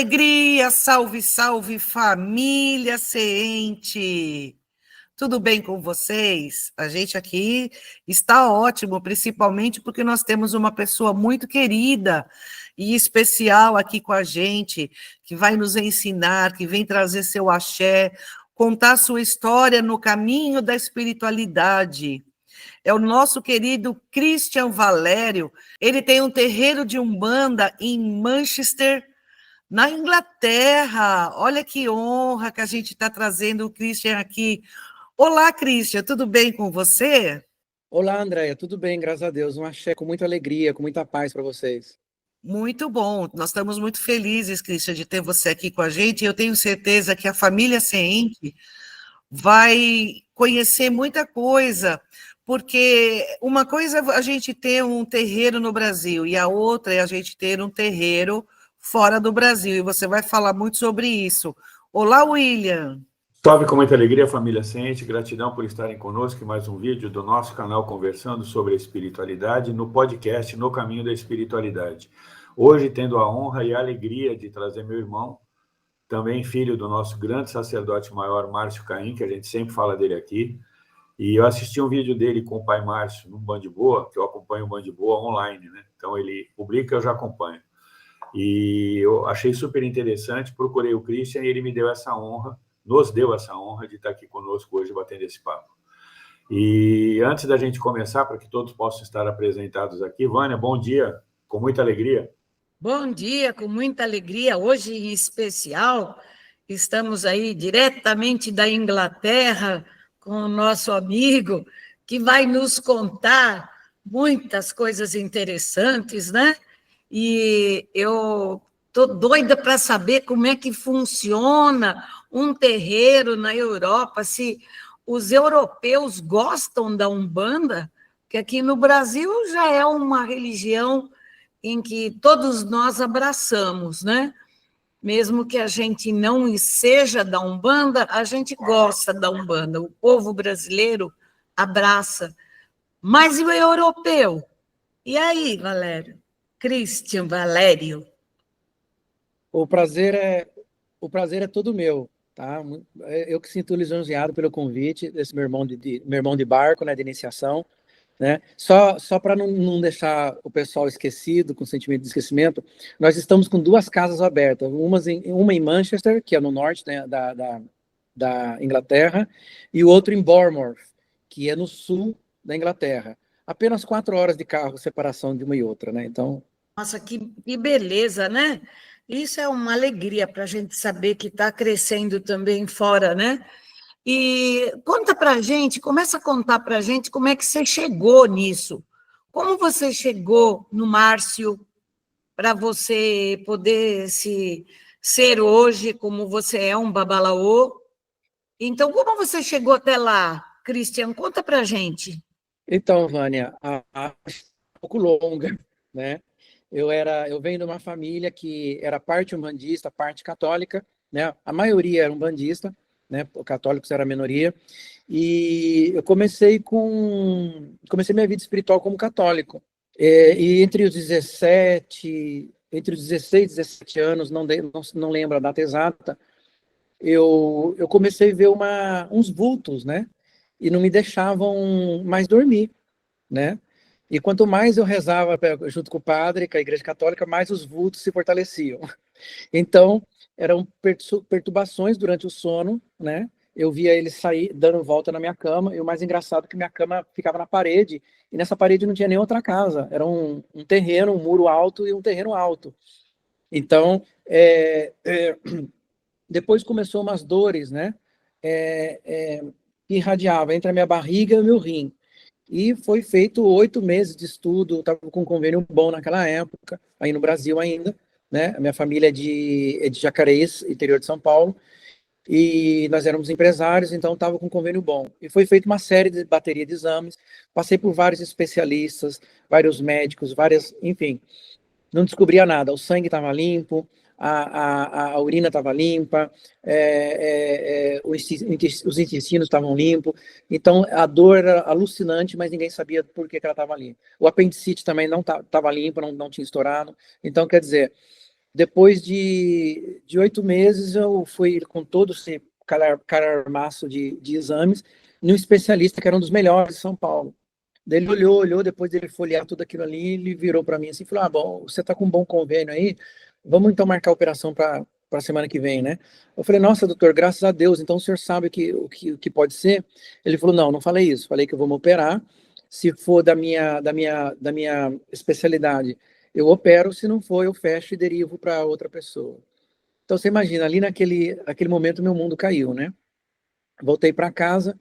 alegria, salve, salve família Seente! Tudo bem com vocês? A gente aqui está ótimo, principalmente porque nós temos uma pessoa muito querida e especial aqui com a gente, que vai nos ensinar, que vem trazer seu axé, contar sua história no caminho da espiritualidade. É o nosso querido Christian Valério. Ele tem um terreiro de Umbanda em Manchester, na Inglaterra. Olha que honra que a gente está trazendo o Christian aqui. Olá, Christian, tudo bem com você? Olá, Andréia, tudo bem, graças a Deus. Um axé com muita alegria, com muita paz para vocês. Muito bom, nós estamos muito felizes, Christian, de ter você aqui com a gente. Eu tenho certeza que a família Seente vai conhecer muita coisa, porque uma coisa é a gente ter um terreiro no Brasil e a outra é a gente ter um terreiro fora do Brasil, e você vai falar muito sobre isso. Olá, William. Salve com muita alegria, família Seente, gratidão por estarem conosco em mais um vídeo do nosso canal conversando sobre a espiritualidade no podcast No Caminho da Espiritualidade. Hoje tendo a honra e a alegria de trazer meu irmão, também filho do nosso grande sacerdote maior, Márcio Caim, que a gente sempre fala dele aqui, e eu assisti um vídeo dele com o pai Márcio no Band Boa, que eu acompanho o Band Boa online, né? Então ele publica, eu já acompanho. E eu achei super interessante, procurei o Christian e ele me deu essa honra, nos deu essa honra de estar aqui conosco hoje batendo esse papo. E antes da gente começar, para que todos possam estar apresentados aqui, Vânia, bom dia, com muita alegria. Bom dia, com muita alegria. Hoje, em especial, estamos aí diretamente da Inglaterra com o nosso amigo, que vai nos contar muitas coisas interessantes, né? E eu estou doida para saber como é que funciona um terreiro na Europa, se os europeus gostam da Umbanda, que aqui no Brasil já é uma religião em que todos nós abraçamos, né? Mesmo que a gente não seja da Umbanda, a gente gosta da Umbanda, o povo brasileiro abraça. Mas e o europeu? E aí, Valério? Christian Valério? O prazer é todo meu, tá? Eu que sinto lisonjeado pelo convite desse meu irmão de barco, né, de iniciação, né? Só para não deixar o pessoal esquecido, com sentimento de esquecimento, nós estamos com duas casas abertas, uma em Manchester, que é no norte, né, da Inglaterra, e o outro em Bournemouth, que é no sul da Inglaterra. Apenas 4 horas de carro, separação de uma e outra, né? Então... Nossa, que beleza, né? Isso é uma alegria para a gente saber que está crescendo também fora, né? E conta para a gente, começa a contar para a gente como é que você chegou nisso. Como você chegou no Márcio para você poder ser hoje como você é, um babalaô? Então, como você chegou até lá, Christian? Conta para a gente. Então, Vânia, a um pouco longa, né? Eu venho de uma família que era parte umbandista, parte católica, né? A maioria era umbandista, né? Católicos era a minoria. E eu comecei minha vida espiritual como católico. E entre os 16 e 17 anos, não lembro a data exata, eu comecei a ver uns vultos, né? E não me deixavam mais dormir, né? E quanto mais eu rezava junto com o padre, com a Igreja Católica, mais os vultos se fortaleciam. Então, eram perturbações durante o sono, né? Eu via ele sair, dando volta na minha cama, e o mais engraçado é que minha cama ficava na parede, e nessa parede não tinha nem outra casa. Era um terreno, um muro alto e um terreno alto. Então, depois começou umas dores, né? Que irradiava entre a minha barriga e o meu rim. E foi feito 8 meses de estudo, estava com um convênio bom naquela época, aí no Brasil ainda, né? A minha família é de Jacareí, interior de São Paulo, e nós éramos empresários, então estava com um convênio bom. E foi feita uma bateria de exames, passei por vários especialistas, vários médicos, enfim, não descobria nada. O sangue estava limpo, a urina estava limpa, os intestinos estavam limpos, então a dor era alucinante, mas ninguém sabia por que ela estava limpa. O apendicite também não estava limpo, não tinha estourado. Então, quer dizer, Depois de 8 meses, eu fui com todo esse calhamaço de exames, num especialista que era um dos melhores de São Paulo. Daí ele olhou, depois dele folhear tudo aquilo ali, ele virou para mim assim e falou: bom, você está com um bom convênio aí, vamos então marcar a operação para a semana que vem, né? Eu falei: nossa, doutor, graças a Deus, então o senhor sabe o que pode ser? Ele falou: não falei isso, falei que eu vou me operar, se for da minha especialidade, eu opero, se não for, eu fecho e derivo para outra pessoa. Então você imagina, ali naquele momento meu mundo caiu, né? Voltei para casa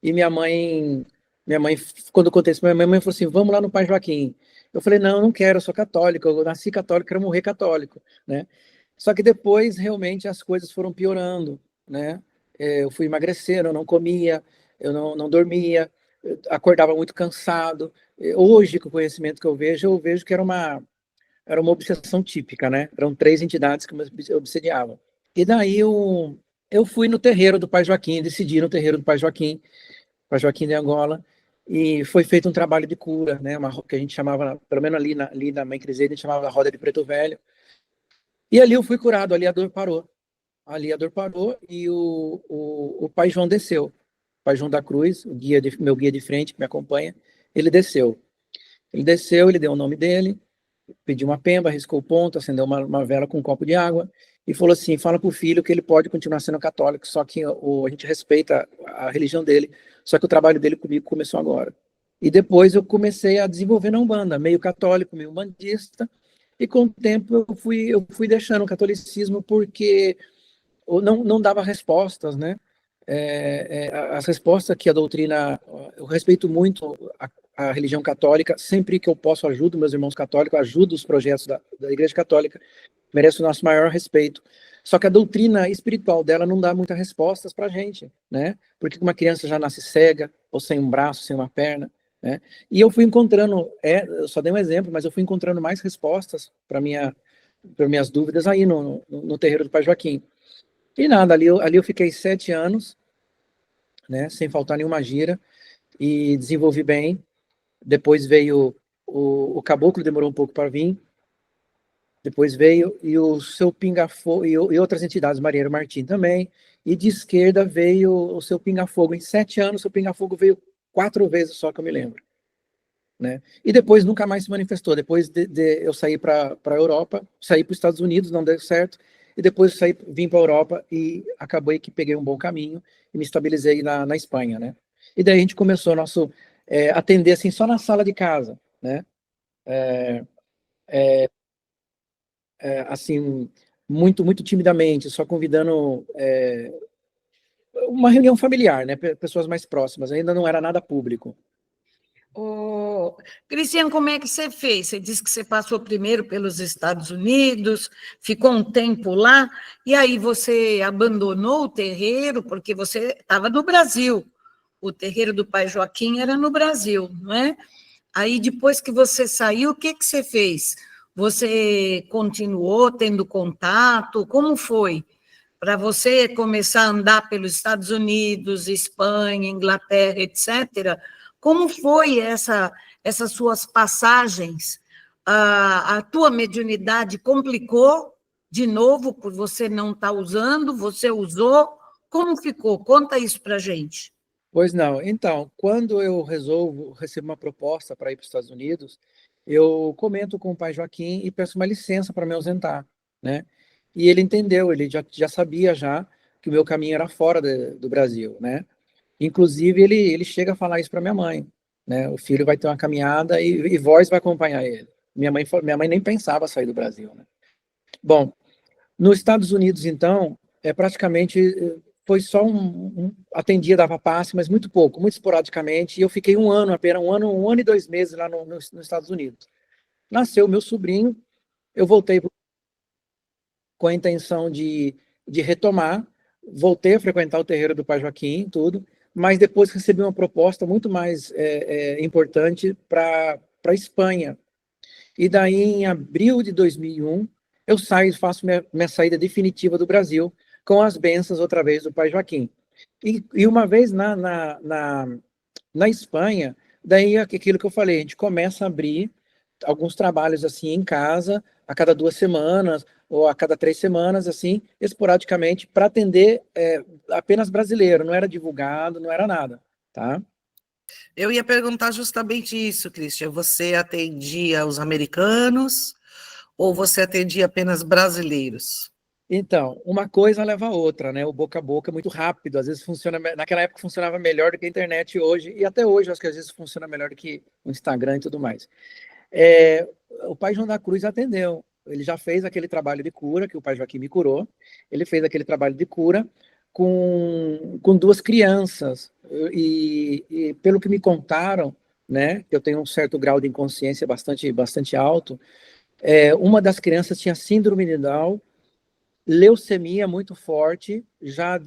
e minha mãe, quando eu contei isso, minha mãe falou assim: vamos lá no Pai Joaquim. Eu falei: não quero, eu sou católico, eu nasci católico, quero morrer católico, né? Só que depois, realmente, as coisas foram piorando, né? Eu fui emagrecendo, eu não comia, eu não dormia, eu acordava muito cansado. Hoje, com o conhecimento que eu vejo que era uma obsessão típica, né? Eram 3 entidades que me obsediavam. E daí eu fui no terreiro do Pai Joaquim, decidi ir no terreiro do Pai Joaquim de Angola, e foi feito um trabalho de cura, né? Que a gente chamava, pelo menos ali na Mãe Criseida, a gente chamava a roda de preto velho. E ali eu fui curado, ali a dor parou. Ali a dor parou e o Pai João desceu. O Pai João da Cruz, meu guia de frente, que me acompanha, ele desceu. Ele deu o nome dele, pediu uma pemba, riscou o ponto, acendeu uma vela com um copo de água e falou assim: fala para o filho que ele pode continuar sendo católico, só que a gente respeita a religião dele, só que o trabalho dele comigo começou agora. E depois eu comecei a desenvolver na Umbanda, meio católico, meio umbandista, e com o tempo eu fui deixando o catolicismo porque não dava respostas, né? As respostas que a doutrina, eu respeito muito a religião católica, sempre que eu posso ajudo meus irmãos católicos, ajudo os projetos da Igreja Católica, merece o nosso maior respeito. Só que a doutrina espiritual dela não dá muitas respostas para a gente, né? Porque uma criança já nasce cega, ou sem um braço, sem uma perna, né? E eu fui encontrando, eu só dei um exemplo, mas eu fui encontrando mais respostas para minhas dúvidas aí no terreiro do Pai Joaquim. E nada, ali eu fiquei 7 anos, né? Sem faltar nenhuma gira, e desenvolvi bem. Depois veio o Caboclo, demorou um pouco para vir. Depois veio e o seu Pinga-Fogo e outras entidades, Marinheiro Martim também. E de esquerda veio o seu Pinga-Fogo. Em 7 anos, o seu Pinga-Fogo veio 4 vezes só, que eu me lembro, né? E depois nunca mais se manifestou. Depois eu saí para a Europa, saí para os Estados Unidos, não deu certo. E depois vim para a Europa e acabei que peguei um bom caminho e me estabilizei na Espanha, né? E daí a gente começou atender assim só na sala de casa, né? Assim, muito, muito timidamente, só convidando uma reunião familiar, né? Pessoas mais próximas, ainda não era nada público. Cristiano, como é que você fez? Você disse que você passou primeiro pelos Estados Unidos, ficou um tempo lá, e aí você abandonou o terreiro, porque você estava no Brasil. O terreiro do Pai Joaquim era no Brasil, não é? Aí, depois que você saiu, o que você fez? Você continuou tendo contato? Como foi para você começar a andar pelos Estados Unidos, Espanha, Inglaterra, etc.? Como foi essas suas passagens? A tua mediunidade complicou de novo por você não estar usando? Você usou? Como ficou? Conta isso para a gente. Pois não. Então, quando eu recebo uma proposta para ir para os Estados Unidos, eu comento com o Pai Joaquim e peço uma licença para me ausentar, né? E ele entendeu, ele já sabia já que o meu caminho era fora do Brasil, né? Inclusive, ele chega a falar isso para minha mãe, né? O filho vai ter uma caminhada e voz vai acompanhar ele. Minha mãe nem pensava sair do Brasil, né? Bom, nos Estados Unidos, então, praticamente foi só atendia, dava passe, mas muito pouco, muito esporadicamente, e eu fiquei apenas um ano e 2 meses lá nos Estados Unidos. Nasceu meu sobrinho, eu voltei com a intenção de retomar, voltei a frequentar o terreiro do Pai Joaquim, tudo, mas depois recebi uma proposta muito mais importante para a Espanha. E daí, em abril de 2001, eu faço minha saída definitiva do Brasil, com as bênçãos outra vez do Pai Joaquim. E uma vez na Espanha, daí aquilo que eu falei, a gente começa a abrir alguns trabalhos assim em casa, a cada 2 semanas, ou a cada 3 semanas, assim, esporadicamente, para atender apenas brasileiro, não era divulgado, não era nada, tá? Eu ia perguntar justamente isso, Christian. Você atendia os americanos ou você atendia apenas brasileiros? Então, uma coisa leva a outra, né? O boca a boca é muito rápido, às vezes funciona, naquela época funcionava melhor do que a internet hoje, e até hoje eu acho que às vezes funciona melhor do que o Instagram e tudo mais. É, o Pai João da Cruz atendeu, ele já fez aquele trabalho de cura, que o Pai Joaquim me curou, ele fez aquele trabalho de cura com 2 crianças, e pelo que me contaram, né, eu tenho um certo grau de inconsciência bastante alto, uma das crianças tinha síndrome de Down, leucemia muito forte, já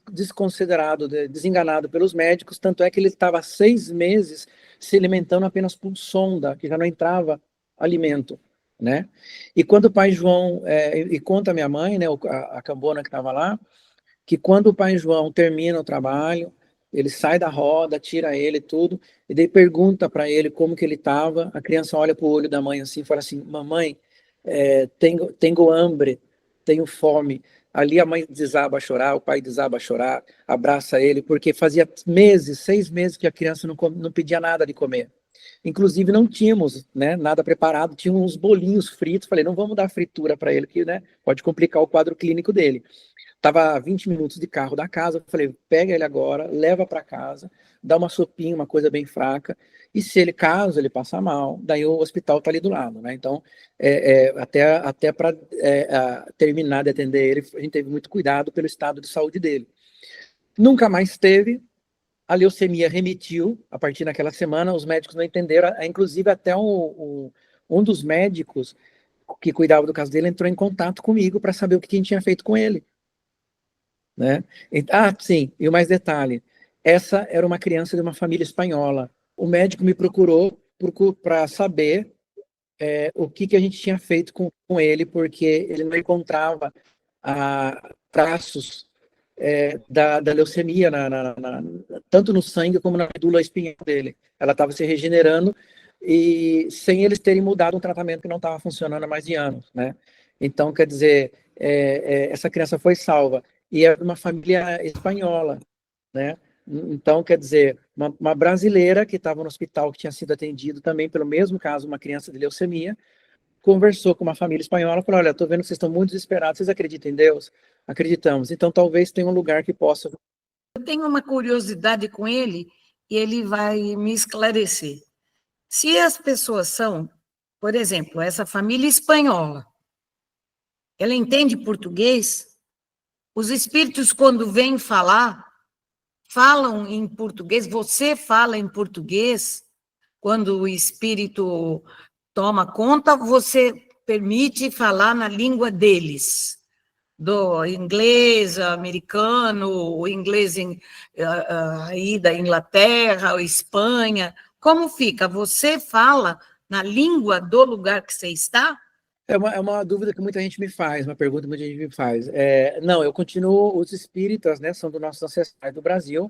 desconsiderado, desenganado pelos médicos, tanto é que ele estava há 6 meses se alimentando apenas por sonda, que já não entrava alimento, né? E quando o Pai João, e conta a minha mãe, né, a cambona que estava lá, que quando o Pai João termina o trabalho, ele sai da roda, tira ele tudo, e daí pergunta para ele como que ele estava, a criança olha para o olho da mãe assim, e fala assim, mamãe, tenho hambre, tenho fome. Ali a mãe desaba a chorar, o pai desaba a chorar, abraça ele, porque fazia meses, 6 meses que a criança não pedia nada de comer. Inclusive não tínhamos, né, nada preparado, tinha uns bolinhos fritos, falei, não vamos dar fritura para ele, que, né, pode complicar o quadro clínico dele. Tava a 20 minutos de carro da casa, falei, pega ele agora, leva para casa, dá uma sopinha, uma coisa bem fraca, e se ele, caso ele passar mal, daí o hospital tá ali do lado, né? Então, até para terminar de atender ele, a gente teve muito cuidado pelo estado de saúde dele. Nunca mais teve, a leucemia remitiu, a partir daquela semana, os médicos não entenderam, inclusive até um dos médicos que cuidava do caso dele entrou em contato comigo para saber o que a gente tinha feito com ele. Né? Sim, e o mais detalhe, essa era uma criança de uma família espanhola. O médico me procurou para saber o que a gente tinha feito com ele, porque ele não encontrava traços da leucemia, tanto no sangue como na medula espinhal dele. Ela estava se regenerando e sem eles terem mudado um tratamento que não estava funcionando há mais de anos. Né? Então, quer dizer, essa criança foi salva. E é uma família espanhola, né? Então, quer dizer, uma brasileira que estava no hospital, que tinha sido atendido também pelo mesmo caso, uma criança de leucemia, conversou com uma família espanhola, falou, olha, estou vendo que vocês estão muito desesperados, vocês acreditam em Deus? Acreditamos. Então, talvez tenha um lugar que possa... Eu tenho uma curiosidade com ele, e ele vai me esclarecer. Se as pessoas são, por exemplo, essa família espanhola, ela entende português? Os espíritos, quando vêm falar, falam em português? Você fala em português? Quando o espírito toma conta, você permite falar na língua deles? Do inglês, americano, o inglês aí da Inglaterra, ou Espanha. Como fica? Você fala na língua do lugar que você está? É uma dúvida que muita gente me faz, uma pergunta que muita gente me faz. Não, eu continuo, os espíritas, né, são dos nossos ancestrais do Brasil,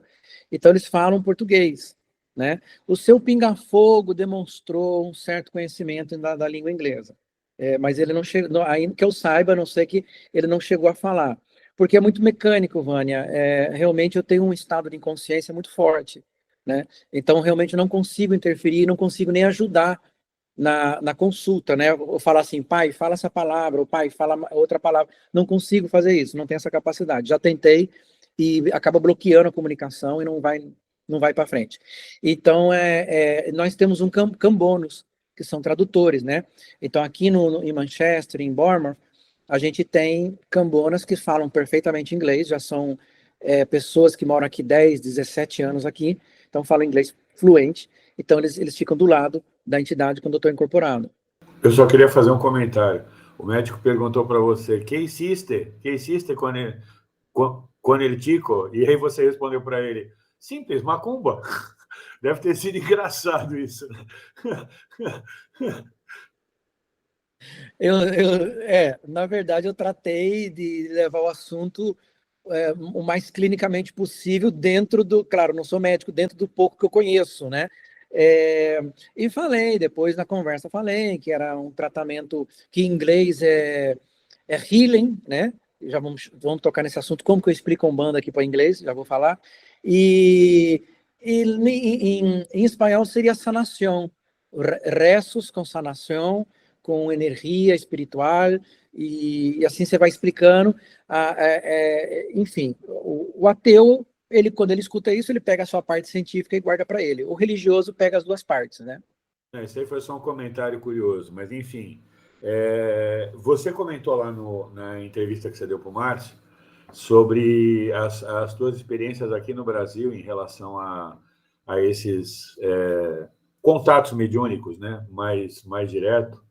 então eles falam português, né? O seu pinga-fogo demonstrou um certo conhecimento da língua inglesa, mas ele não chegou, ainda que eu saiba, a não sei que ele não chegou a falar, porque é muito mecânico, Vânia, realmente eu tenho um estado de inconsciência muito forte, né? Então realmente eu não consigo interferir, não consigo nem ajudar na consulta, né? Eu falar assim, pai, fala essa palavra, ou pai, fala outra palavra. Não consigo fazer isso, não tenho essa capacidade. Já tentei e acaba bloqueando a comunicação e não vai para frente. Então, nós temos um cambonos, que são tradutores, né? Então, aqui em Manchester, em Bournemouth, a gente tem cambonas que falam perfeitamente inglês, já são pessoas que moram aqui 10, 17 anos aqui, então falam inglês fluente, então eles ficam do lado da entidade quando eu estou incorporado. Eu só queria fazer um comentário. O médico perguntou para você, que existe quando ele tico? E aí você respondeu para ele, simples, macumba. Deve ter sido engraçado isso. Na verdade, eu tratei de levar o assunto o mais clinicamente possível dentro do... Claro, não sou médico, dentro do pouco que eu conheço, né? E falei, depois na conversa falei que era um tratamento que em inglês é healing, né? Já vamos tocar nesse assunto, como que eu explico Umbanda aqui para inglês, já vou falar. E em espanhol seria sanação, rezos com sanação, com energia espiritual, e assim você vai explicando. Enfim, o ateu, quando ele escuta isso, ele pega a sua parte científica e guarda para ele. O religioso pega as duas partes, né? Isso aí foi só um comentário curioso, mas enfim. Você comentou lá na entrevista que você deu para o Márcio sobre as suas experiências aqui no Brasil em relação a esses contatos mediúnicos, né? mais direto.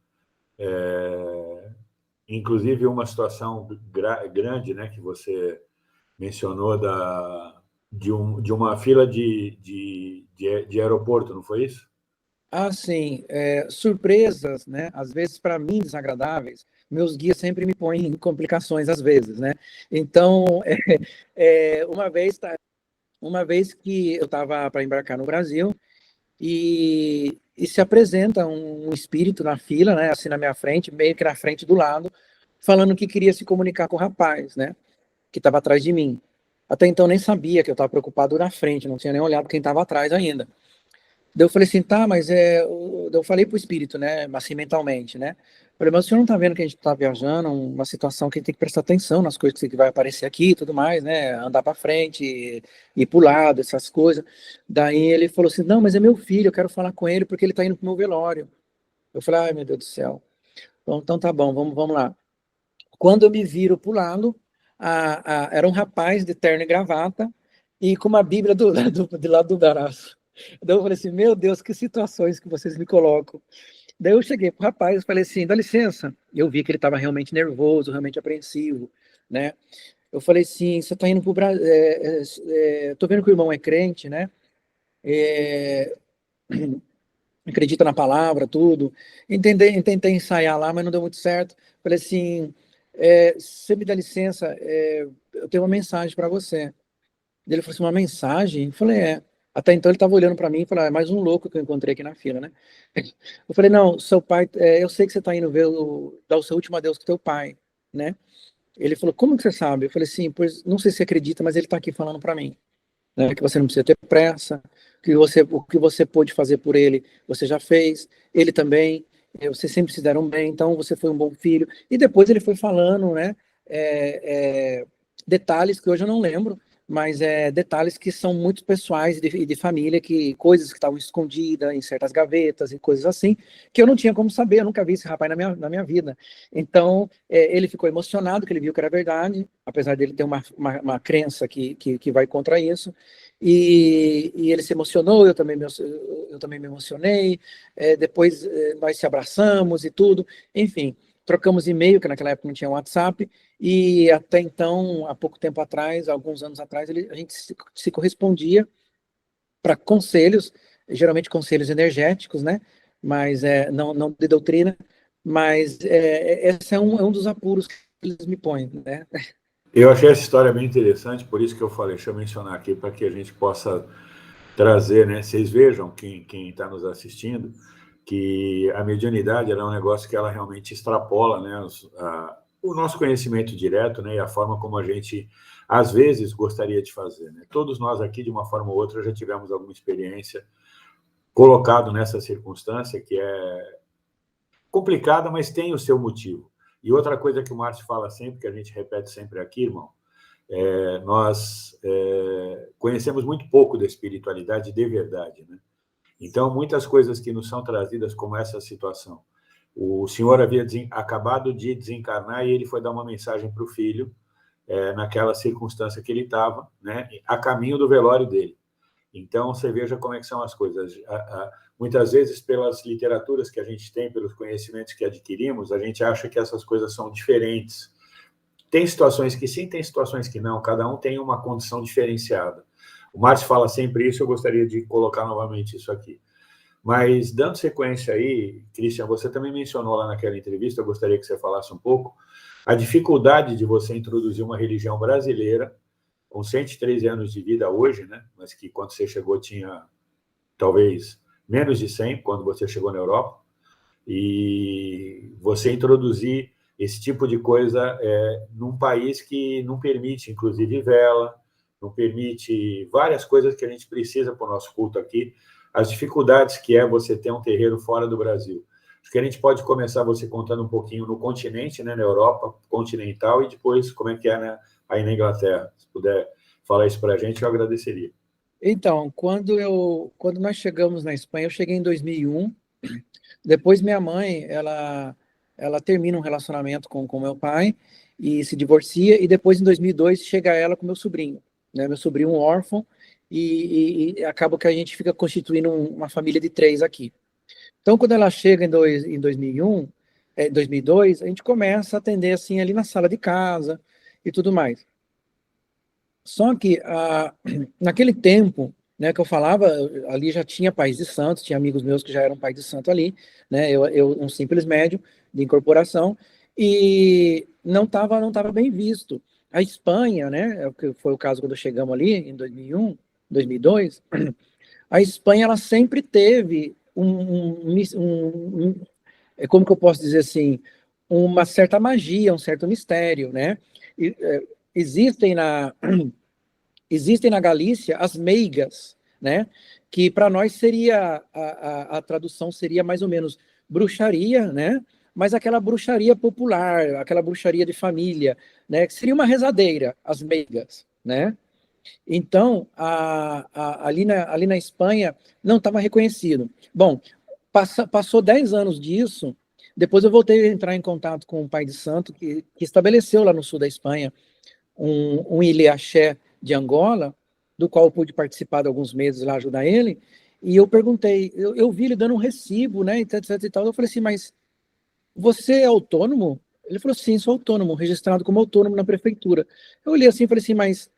Inclusive uma situação grande, né, que você mencionou de uma fila de aeroporto, não foi isso? Sim, surpresas, né? Às vezes, para mim, desagradáveis. Meus guias sempre me põem em complicações, às vezes, né? Então, uma vez que eu estava para embarcar no Brasil e se apresenta um espírito na fila, né? Assim na minha frente, meio que na frente do lado, falando que queria se comunicar com o rapaz, né? Que estava atrás de mim. Até então nem sabia que eu estava preocupado na frente, não tinha nem olhado quem estava atrás ainda. Daí eu falei assim, tá, mas eu falei pro espírito, né, assim, mentalmente, né, falei, mas o senhor não tá vendo que a gente tá viajando, uma situação que a gente tem que prestar atenção nas coisas que vai aparecer aqui e tudo mais, né, andar para frente, ir pro lado, essas coisas. Daí ele falou assim, não, mas é meu filho, eu quero falar com ele porque ele tá indo pro meu velório. Eu falei, ai, meu Deus do céu. Então tá bom, vamos lá. Quando eu me viro pro lado, era um rapaz de terno e gravata e com uma Bíblia do lado do braço. Daí eu falei assim, meu Deus, que situações que vocês me colocam. Daí eu cheguei pro rapaz e falei assim, dá licença. Eu vi que ele estava realmente nervoso, realmente apreensivo, né? Eu falei assim, você está indo pro Brasil, tô vendo que o irmão é crente, né? Acredita na palavra, tudo. Tentei ensaiar lá, mas não deu muito certo. Falei assim, você me dá licença, eu tenho uma mensagem para você. Ele falou assim, uma mensagem? Eu falei, Até então ele estava olhando para mim e falou, é mais um louco que eu encontrei aqui na fila, né? Eu falei, não, seu pai, eu sei que você está indo dar o seu último adeus com teu pai, né? Ele falou, como que você sabe? Eu falei assim, pois não sei se você acredita, mas ele está aqui falando para mim, né? Que você não precisa ter pressa, o que você pôde fazer por ele, você já fez, ele também, vocês sempre se deram bem, então você foi um bom filho. E depois ele foi falando, né? Detalhes que hoje eu não lembro, mas detalhes que são muito pessoais e de família, coisas que estavam escondidas em certas gavetas e coisas assim, que eu não tinha como saber, eu nunca vi esse rapaz na minha vida. Então, ele ficou emocionado, que ele viu que era verdade, apesar dele ter uma crença que vai contra isso, e ele se emocionou, eu também me emocionei, depois nós se abraçamos e tudo, enfim, trocamos e-mail, que naquela época não tinha WhatsApp, e até então, há pouco tempo atrás, alguns anos atrás, a gente se correspondia para conselhos, geralmente conselhos energéticos, né? Mas não de doutrina, mas esse é um dos apuros que eles me põem, né? Eu achei essa história bem interessante, por isso que eu falei, deixa eu mencionar aqui, para que a gente possa trazer, né? Vocês vejam, quem está nos assistindo, que a mediunidade é um negócio que ela realmente extrapola, né, o nosso conhecimento direto, né, e a forma como a gente, às vezes, gostaria de fazer. Né? Todos nós aqui, de uma forma ou outra, já tivemos alguma experiência colocado nessa circunstância que é complicada, mas tem o seu motivo. E outra coisa que o Márcio fala sempre, que a gente repete sempre aqui, irmão, nós conhecemos muito pouco da espiritualidade de verdade, né? Então, muitas coisas que nos são trazidas, como essa situação. O senhor havia acabado de desencarnar e ele foi dar uma mensagem para o filho, naquela circunstância que ele estava, né, a caminho do velório dele. Então, você veja como é que são as coisas. Muitas vezes, pelas literaturas que a gente tem, pelos conhecimentos que adquirimos, a gente acha que essas coisas são diferentes. Tem situações que sim, tem situações que não. Cada um tem uma condição diferenciada. O Márcio fala sempre isso, eu gostaria de colocar novamente isso aqui. Mas, dando sequência aí, Christian, você também mencionou lá naquela entrevista, eu gostaria que você falasse um pouco, a dificuldade de você introduzir uma religião brasileira, com 113 anos de vida hoje, né? Mas que quando você chegou tinha, talvez, menos de 100, quando você chegou na Europa, e você introduzir esse tipo de coisa num país que não permite, inclusive, vela, não permite várias coisas que a gente precisa para o nosso culto aqui, as dificuldades que é você ter um terreiro fora do Brasil. Acho que a gente pode começar você contando um pouquinho no continente, né, na Europa continental, e depois como é que é, né, aí na Inglaterra. Se puder falar isso para a gente, eu agradeceria. Então, quando nós chegamos na Espanha, eu cheguei em 2001. Depois minha mãe, ela termina um relacionamento com meu pai e se divorcia, e depois em 2002 chega ela com meu sobrinho, né? Meu sobrinho um órfão, e acaba que a gente fica constituindo uma família de 3 aqui. Então, quando ela chega em 2001, 2002, a gente começa a atender assim ali na sala de casa e tudo mais. Só que naquele tempo, né, que eu falava, ali já tinha pais de santos, tinha amigos meus que já eram pais de santo ali, né, eu um simples médium de incorporação, e não tava bem visto. A Espanha, né, que foi o caso quando chegamos ali em 2001, 2002, a Espanha ela sempre teve como que eu posso dizer assim, uma certa magia, um certo mistério, né? E, existem na Galícia as meigas, né? Que para nós seria a tradução seria mais ou menos bruxaria, né? Mas aquela bruxaria popular, aquela bruxaria de família, né? Que seria uma rezadeira, as meigas, né? Então, ali na Espanha não estava reconhecido. Bom, passou 10 anos disso, depois eu voltei a entrar em contato com o pai de santo que estabeleceu lá no sul da Espanha um Ilha-Axé de Angola, do qual eu pude participar de alguns meses lá, ajudar ele, e eu perguntei, eu vi ele dando um recibo, né, etc e tal, eu falei assim, mas você é autônomo? Ele falou, sim, sou autônomo, registrado como autônomo na prefeitura. Eu olhei assim e falei assim, mas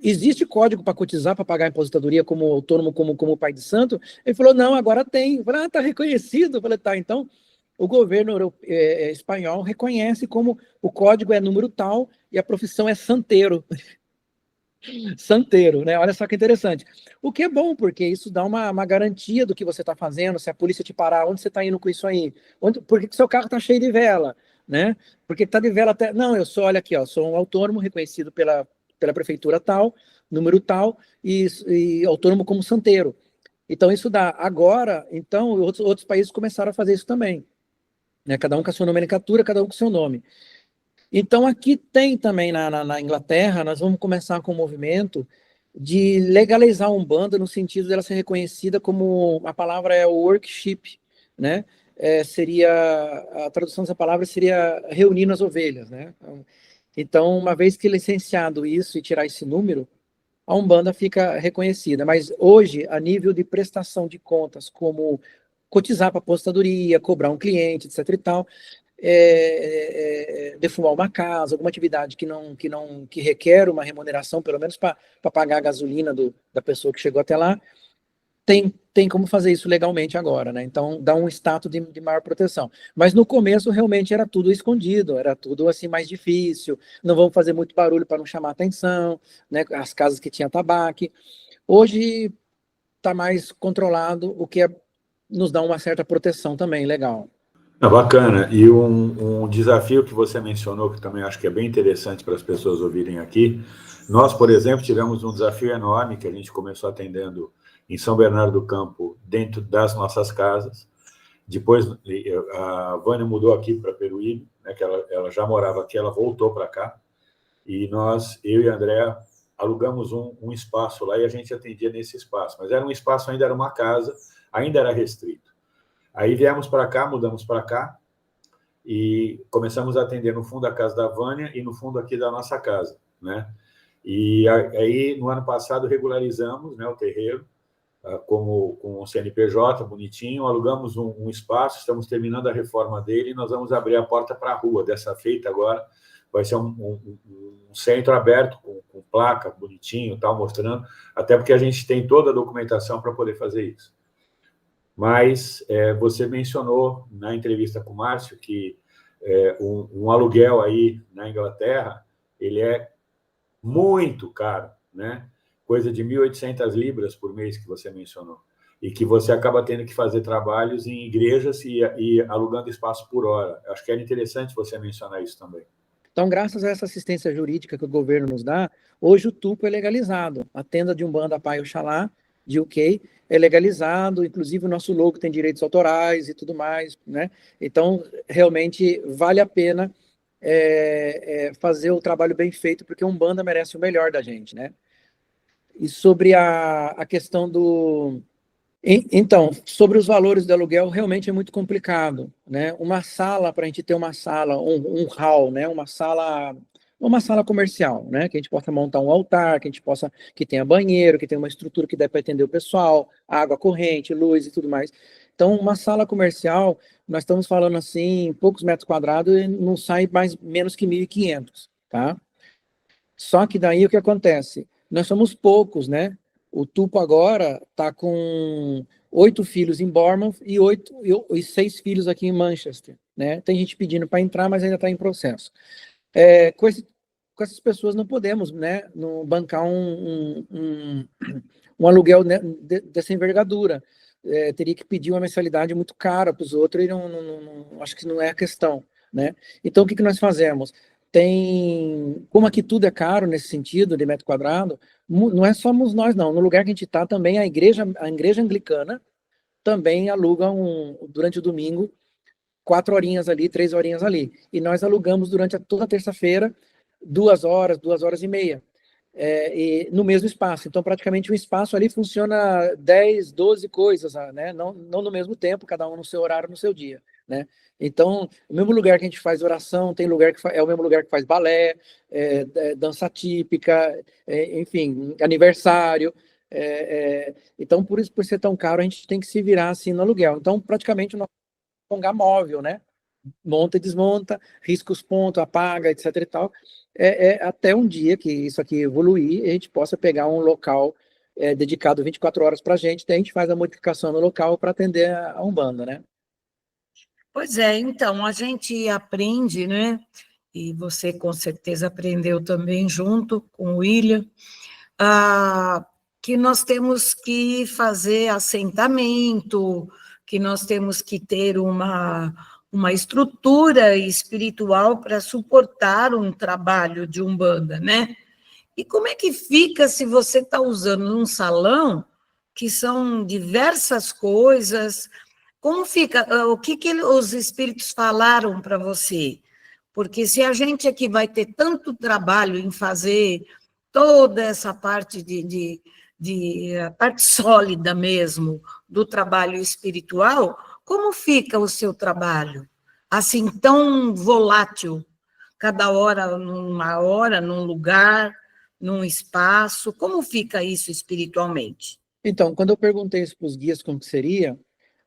existe código para cotizar, para pagar a aposentadoria como autônomo, como pai de santo? Ele falou, não, agora tem. Eu falei, tá reconhecido? Eu falei, tá, então o governo espanhol reconhece como o código é número tal e a profissão é santeiro. Santeiro, né? Olha só que interessante. O que é bom, porque isso dá uma garantia do que você está fazendo, se a polícia te parar, onde você está indo com isso aí? Por que seu carro está cheio de vela? Né? Porque está de vela até... Não, eu sou, olha aqui, ó, sou um autônomo reconhecido pela prefeitura tal, número tal, e autônomo como santeiro. Então, isso dá. Agora, então, outros países começaram a fazer isso também. Né? Cada um com a sua nomenclatura, cada um com o seu nome. Então, aqui tem também na Inglaterra, nós vamos começar com um movimento de legalizar a Umbanda no sentido dela ser reconhecida como, a palavra é worship, né? A tradução dessa palavra seria reunindo as ovelhas, né? Então, uma vez que licenciado isso e tirar esse número, a Umbanda fica reconhecida. Mas hoje, a nível de prestação de contas, como cotizar para aposentadoria, cobrar um cliente, etc e tal, defumar uma casa, alguma atividade que requer uma remuneração, pelo menos para pagar a gasolina da pessoa que chegou até lá, tem como fazer isso legalmente agora, né? Então dá um status de maior proteção. Mas no começo realmente era tudo escondido, era tudo assim mais difícil, não vamos fazer muito barulho para não chamar atenção, né? As casas que tinha tabaco. Hoje está mais controlado, o que nos dá uma certa proteção também, legal. Bacana. E um desafio que você mencionou, que também acho que é bem interessante para as pessoas ouvirem aqui. Nós, por exemplo, tivemos um desafio enorme que a gente começou atendendo em São Bernardo do Campo, dentro das nossas casas. Depois, a Vânia mudou aqui para Peruíbe, né, que ela já morava aqui, ela voltou para cá. E eu e a Andréa, alugamos um espaço lá e a gente atendia nesse espaço. Mas era um espaço, ainda era uma casa, ainda era restrito. Aí viemos para cá, mudamos para cá e começamos a atender no fundo da casa da Vânia e no fundo aqui da nossa casa, né? E aí, no ano passado, regularizamos, né, o terreiro com o CNPJ, bonitinho, alugamos um espaço, estamos terminando a reforma dele e nós vamos abrir a porta para a rua. Dessa feita agora, vai ser um centro aberto, com placa, bonitinho, tal, mostrando, até porque a gente tem toda a documentação para poder fazer isso. Mas você mencionou na entrevista com o Márcio que um aluguel aí na Inglaterra, ele é muito caro, né? Coisa de 1.800 libras por mês que você mencionou. e que você acaba tendo que fazer trabalhos em igrejas e alugando espaço por hora. Acho que era interessante você mencionar isso também. Então, graças a essa assistência jurídica que o governo nos dá, hoje o TUPO é legalizado. A tenda de Umbanda Pai Oxalá, de UK, é legalizado, inclusive o nosso logo tem direitos autorais e tudo mais, né? Então, realmente, vale a pena fazer o trabalho bem feito, porque a Umbanda merece o melhor da gente, né? E sobre a questão do... Então, sobre os valores do aluguel, realmente é muito complicado, né? Uma sala, para a gente ter uma sala, um hall, né? Uma sala comercial, né? Que a gente possa montar um altar, que tenha banheiro, que tenha uma estrutura que dê para atender o pessoal, água corrente, luz e tudo mais. Então, uma sala comercial, nós estamos falando assim, poucos metros quadrados, e não sai menos que 1.500, tá? Só que daí o que acontece? Nós somos poucos, né? O Tupo agora está com 8 filhos em Bournemouth e 6 filhos aqui em Manchester, né? Tem gente pedindo para entrar, mas ainda está em processo. Com essas pessoas não podemos, né, bancar um aluguel, né, dessa envergadura. Teria que pedir uma mensalidade muito cara para os outros e acho que não é a questão, né? Então, o que nós fazemos? Como aqui tudo é caro nesse sentido, de metro quadrado, não é somos nós, não. No lugar que a gente está também, a igreja anglicana também aluga durante o domingo 4 horinhas ali, 3 horinhas ali. E nós alugamos durante toda a terça-feira 2 horas, 2 horas e meia, e no mesmo espaço. Então, praticamente, o espaço ali funciona 10, 12 coisas, né? Não no mesmo tempo, cada um no seu horário, no seu dia, né? Então, o mesmo lugar que a gente faz oração, tem lugar que é o mesmo lugar que faz balé, dança típica, enfim, aniversário. Então, por isso, por ser tão caro, a gente tem que se virar assim no aluguel. Então, praticamente, o nosso lugar móvel, né? Monta e desmonta, risca os pontos, apaga, etc e tal, até um dia que isso aqui evoluir, a gente possa pegar um local dedicado 24 horas para a gente, daí a gente faz a modificação no local para atender a Umbanda, né? Pois é, então, a gente aprende, né? E você com certeza aprendeu também junto com o William, que nós temos que fazer assentamento, que nós temos que ter uma estrutura espiritual para suportar um trabalho de Umbanda, né? E como é que fica se você está usando um salão que são diversas coisas? Como fica? O que os espíritos falaram para você? Porque se a gente aqui vai ter tanto trabalho em fazer toda essa parte a parte sólida mesmo do trabalho espiritual, como fica o seu trabalho? Assim, tão volátil, cada hora, num lugar, num espaço, como fica isso espiritualmente? Então, quando eu perguntei isso para os guias como que seria,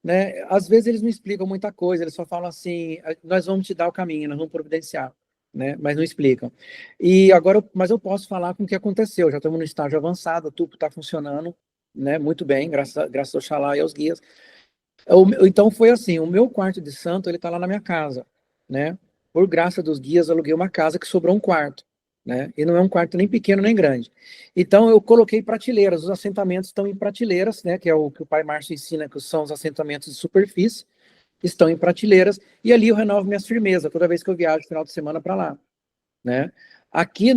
né, às vezes eles não explicam muita coisa, eles só falam assim, nós vamos te dar o caminho, nós vamos providenciar, né, mas não explicam. Mas eu posso falar com o que aconteceu, já estamos no estágio avançado, o tubo está funcionando, né, muito bem, graças ao Xalá e aos guias. Então foi assim, o meu quarto de santo, ele está lá na minha casa, né, por graça dos guias, eu aluguei uma casa que sobrou um quarto, né, e não é um quarto nem pequeno nem grande. Então eu coloquei prateleiras, os assentamentos estão em prateleiras, né, que é o que o pai Márcio ensina, que são os assentamentos de superfície, estão em prateleiras, e ali eu renovo minhas firmezas, toda vez que eu viajo no final de semana para lá, né. Aqui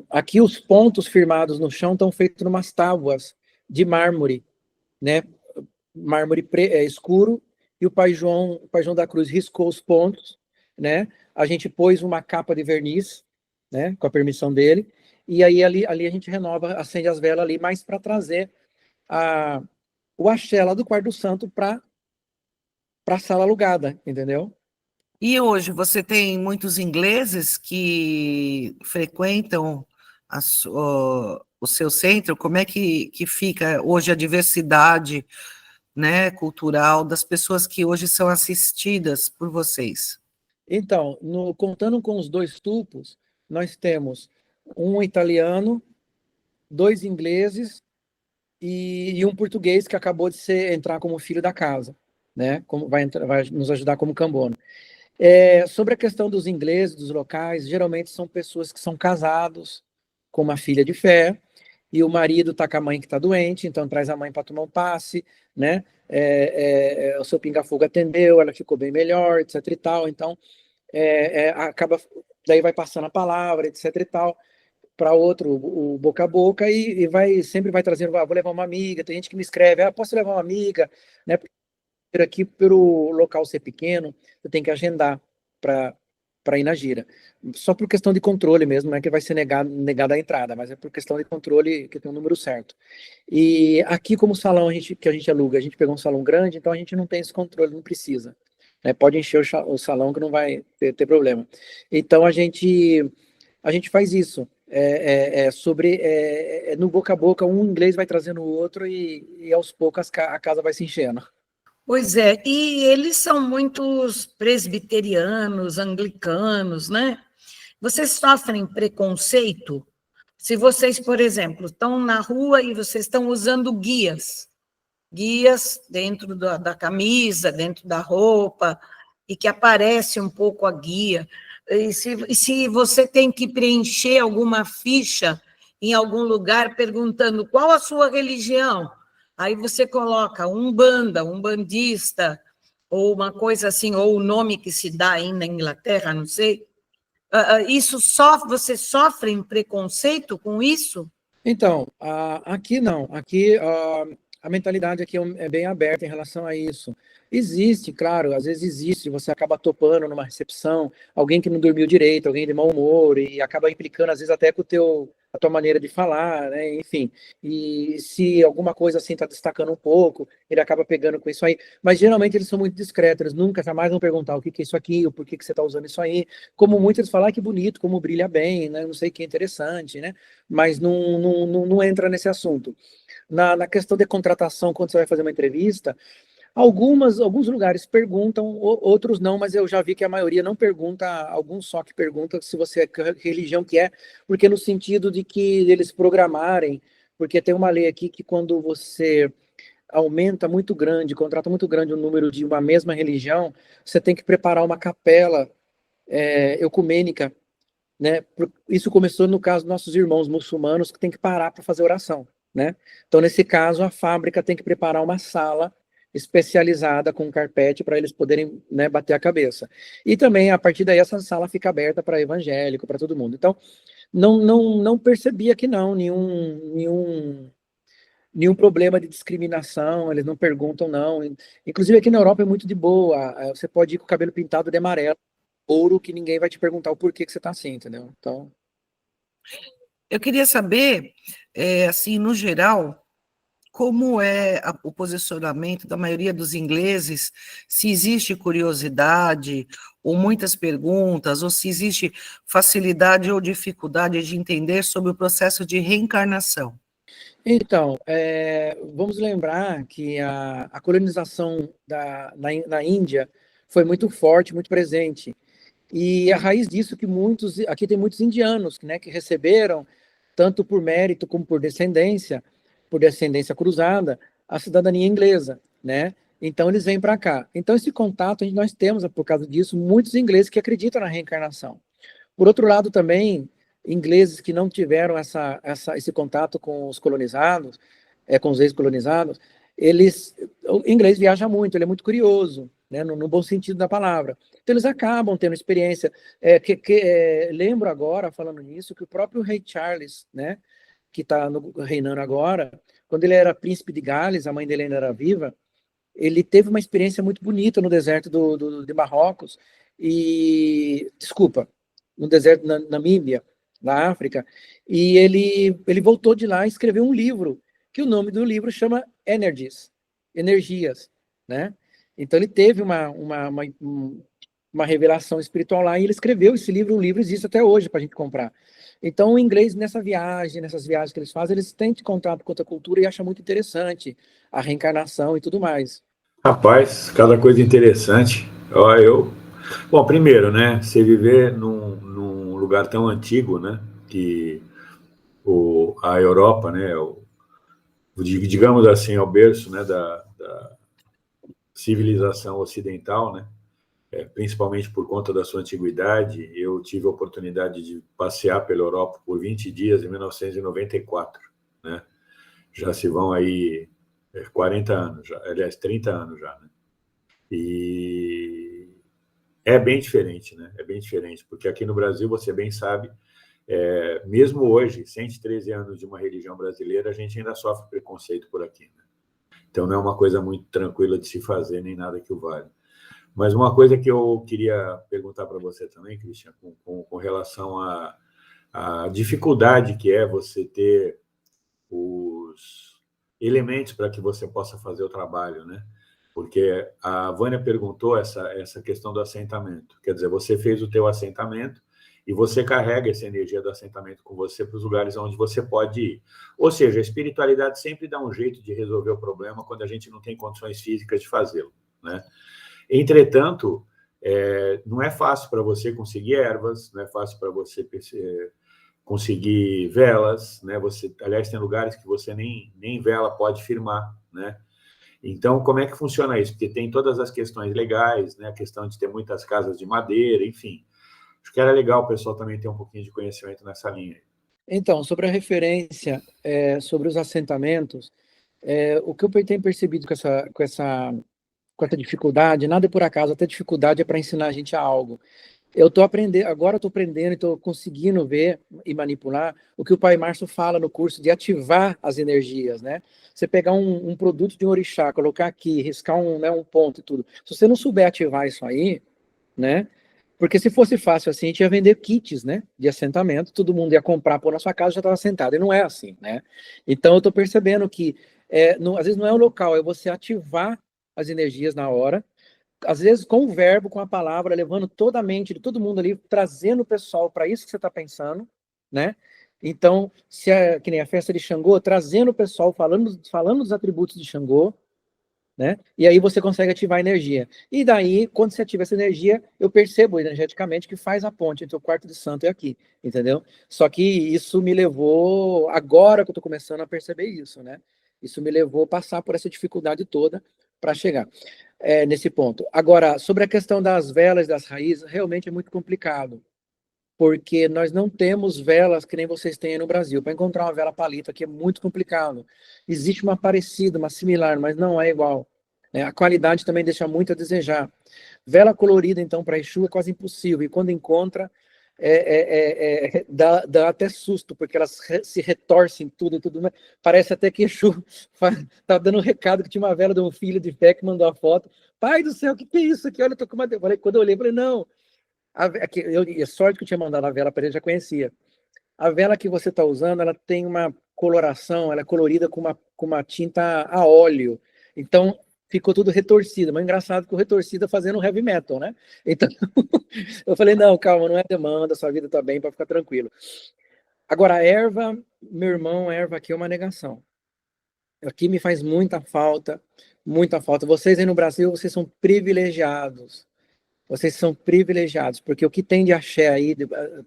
aqui os pontos firmados no chão estão feitos em umas tábuas de né, mármore escuro, e o Pai João da Cruz riscou os pontos, né, a gente pôs uma capa de verniz, né, com a permissão dele, e aí ali a gente renova, acende as velas ali, mas para trazer o axé lá do quarto do santo para a sala alugada, entendeu? E hoje você tem muitos ingleses que frequentam o seu centro? Como é que fica hoje a diversidade, né, cultural das pessoas que hoje são assistidas por vocês? Então, contando com os 2 tupos, nós temos um italiano, 2 ingleses e um português que acabou de entrar como filho da casa, né? Vai nos ajudar como cambono. Sobre a questão dos ingleses, dos locais, geralmente são pessoas que são casados com uma filha de fé e o marido está com a mãe que está doente, então traz a mãe para tomar um passe, né? O seu pinga-fogo atendeu, ela ficou bem melhor, etc e tal, então acaba, daí vai passando a palavra, etc e tal, para outro, o boca a boca, e sempre vai trazendo, vou levar uma amiga, tem gente que me escreve, posso levar uma amiga, né? Aqui, pelo local ser pequeno, eu tenho que agendar para ir na gira. Só por questão de controle mesmo, não é que vai ser negada a entrada, mas é por questão de controle que tem um número certo. E aqui, como salão que a gente aluga, a gente pegou um salão grande, então a gente não tem esse controle, não precisa. Né? Pode encher o salão que não vai ter problema. Então a gente faz isso. No boca a boca, um inglês vai trazendo o outro e aos poucos a casa vai se enchendo. Pois é, e eles são muitos presbiterianos, anglicanos, né? Vocês sofrem preconceito? Se vocês, por exemplo, estão na rua e vocês estão usando guias dentro da camisa, dentro da roupa, e que aparece um pouco a guia, e se você tem que preencher alguma ficha em algum lugar perguntando qual a sua religião, aí você coloca umbanda, umbandista, ou uma coisa assim, ou o nome que se dá aí na Inglaterra, não sei. Você sofre preconceito com isso? Então, aqui não. Aqui a mentalidade aqui é bem aberta em relação a isso. Existe, claro, às vezes existe, você acaba topando numa recepção, alguém que não dormiu direito, alguém de mau humor, e acaba implicando, às vezes, até com a tua maneira de falar, né? Enfim. E se alguma coisa assim está destacando um pouco, ele acaba pegando com isso aí. Mas geralmente eles são muito discretos, eles nunca, jamais vão perguntar o que é isso aqui, o porquê que você está usando isso aí. Como muitos eles falam, que bonito, como brilha bem, né? Não sei o que é interessante, né? Mas não entra nesse assunto. Na questão de contratação, quando você vai fazer uma entrevista, alguns lugares perguntam, outros não, mas eu já vi que a maioria não pergunta, alguns só que perguntam se você que religião que é, porque no sentido de que eles programarem, porque tem uma lei aqui que quando você aumenta muito grande, contrata muito grande o número de uma mesma religião, você tem que preparar uma capela ecumênica, né? Isso começou no caso dos nossos irmãos muçulmanos que tem que parar para fazer oração, né? Então, nesse caso, a fábrica tem que preparar uma sala especializada com carpete para eles poderem, né, bater a cabeça. E também, a partir daí, essa sala fica aberta para evangélico, para todo mundo. Então, não percebi aqui não nenhum problema de discriminação, eles não perguntam não. Inclusive aqui na Europa é muito de boa, você pode ir com o cabelo pintado de amarelo, ouro, que ninguém vai te perguntar o porquê que você está assim, entendeu? Então... Eu queria saber, assim, no geral, como é o posicionamento da maioria dos ingleses, se existe curiosidade, ou muitas perguntas, ou se existe facilidade ou dificuldade de entender sobre o processo de reencarnação. Então, vamos lembrar que a colonização na Índia foi muito forte, muito presente. E a raiz disso que aqui tem muitos indianos, né, que receberam, tanto por mérito como por descendência cruzada, a cidadania inglesa, né? Então eles vêm para cá. Então esse contato nós temos, por causa disso, muitos ingleses que acreditam na reencarnação. Por outro lado também, ingleses que não tiveram esse contato com os colonizados, com os ex-colonizados, o inglês viaja muito, ele é muito curioso, né, no bom sentido da palavra. Então eles acabam tendo experiência. Lembro agora, falando nisso, que o próprio rei Charles, né, que está reinando agora, quando ele era príncipe de Gales, a mãe dele ainda era viva, ele teve uma experiência muito bonita no deserto de Marrocos, no deserto da Namíbia, na África, e ele voltou de lá e escreveu um livro, que o nome do livro chama Energias, né? Então ele teve uma revelação espiritual lá e ele escreveu esse livro, o livro existe até hoje para a gente comprar. Então o inglês nessas viagens que eles fazem, eles têm contato com outra cultura e acham muito interessante a reencarnação e tudo mais. Rapaz, cada coisa interessante. Bom, primeiro, né, você viver num lugar tão antigo, né, que a Europa, né, digamos assim, é o berço, né, da civilização ocidental, né, principalmente por conta da sua antiguidade. Eu tive a oportunidade de passear pela Europa por 20 dias em 1994. né? Já se vão aí 40 anos, já, aliás, 30 anos já, né? E é bem diferente, né? É bem diferente, porque aqui no Brasil, você bem sabe, mesmo hoje, 113 anos de uma religião brasileira, a gente ainda sofre preconceito por aqui, né? Então, não é uma coisa muito tranquila de se fazer, nem nada que o valha. Mas uma coisa que eu queria perguntar para você também, Christian, com relação à dificuldade que é você ter os elementos para que você possa fazer o trabalho, né? Porque a Vânia perguntou essa questão do assentamento. Quer dizer, você fez o teu assentamento e você carrega essa energia do assentamento com você para os lugares onde você pode ir. Ou seja, a espiritualidade sempre dá um jeito de resolver o problema quando a gente não tem condições físicas de fazê-lo, né? Entretanto, não é fácil para você conseguir ervas, não é fácil para você conseguir velas, né? Aliás, tem lugares que você nem vela pode firmar, né? Então, como é que funciona isso? Porque tem todas as questões legais, né? A questão de ter muitas casas de madeira, enfim. Acho que era legal o pessoal também ter um pouquinho de conhecimento nessa linha. Então, sobre a referência, sobre os assentamentos, o que eu tenho percebido com essa dificuldade, nada é por acaso, até dificuldade é para ensinar a gente a algo. Eu estou aprendendo, agora estou aprendendo e estou conseguindo ver e manipular o que o Pai Márcio fala no curso de ativar as energias, né? Você pegar um produto de um orixá, colocar aqui, riscar um ponto e tudo. Se você não souber ativar isso aí, né? Porque se fosse fácil assim, a gente ia vender kits, né? De assentamento, todo mundo ia comprar, pôr na sua casa, já estava sentado. E não é assim, né? Então eu estou percebendo que às vezes não é o local, é você ativar as energias na hora, às vezes com o verbo, com a palavra, levando toda a mente de todo mundo ali, trazendo o pessoal para isso que você está pensando, né? Então, se que nem a festa de Xangô, trazendo o pessoal, falando dos atributos de Xangô, né? E aí você consegue ativar a energia. E daí, quando você ativa essa energia, eu percebo energeticamente que faz a ponte entre o quarto de santo e aqui, entendeu? Só que isso me levou, agora que eu estou começando a perceber isso, né? Isso me levou a passar por essa dificuldade toda para chegar nesse ponto. Agora, sobre a questão das velas, das raízes, realmente é muito complicado, porque nós não temos velas que nem vocês têm aí no Brasil. Para encontrar uma vela palito aqui é muito complicado. Existe uma parecida, uma similar, mas não é igual. A qualidade também deixa muito a desejar. Vela colorida, então, para Exu é quase impossível. E quando encontra, dá até susto, porque elas se retorcem tudo. Parece até que Exu tá dando um recado que tinha uma vela de um filho de fé que mandou a foto. Pai do céu, o que é isso aqui? Olha, eu tô com uma... Quando eu olhei, eu falei, não. É sorte que eu tinha mandado a vela para ele, já conhecia. A vela que você está usando, ela tem uma coloração, ela é colorida com uma tinta a óleo. Então, ficou tudo retorcido. Mas engraçado que o retorcido é fazendo heavy metal, né? Então, eu falei, não, calma, não é demanda, sua vida está bem, para ficar tranquilo. Agora, a erva, meu irmão, a erva aqui é uma negação. Aqui me faz muita falta, muita falta. Vocês aí no Brasil, vocês são privilegiados. Vocês são privilegiados, porque o que tem de axé aí,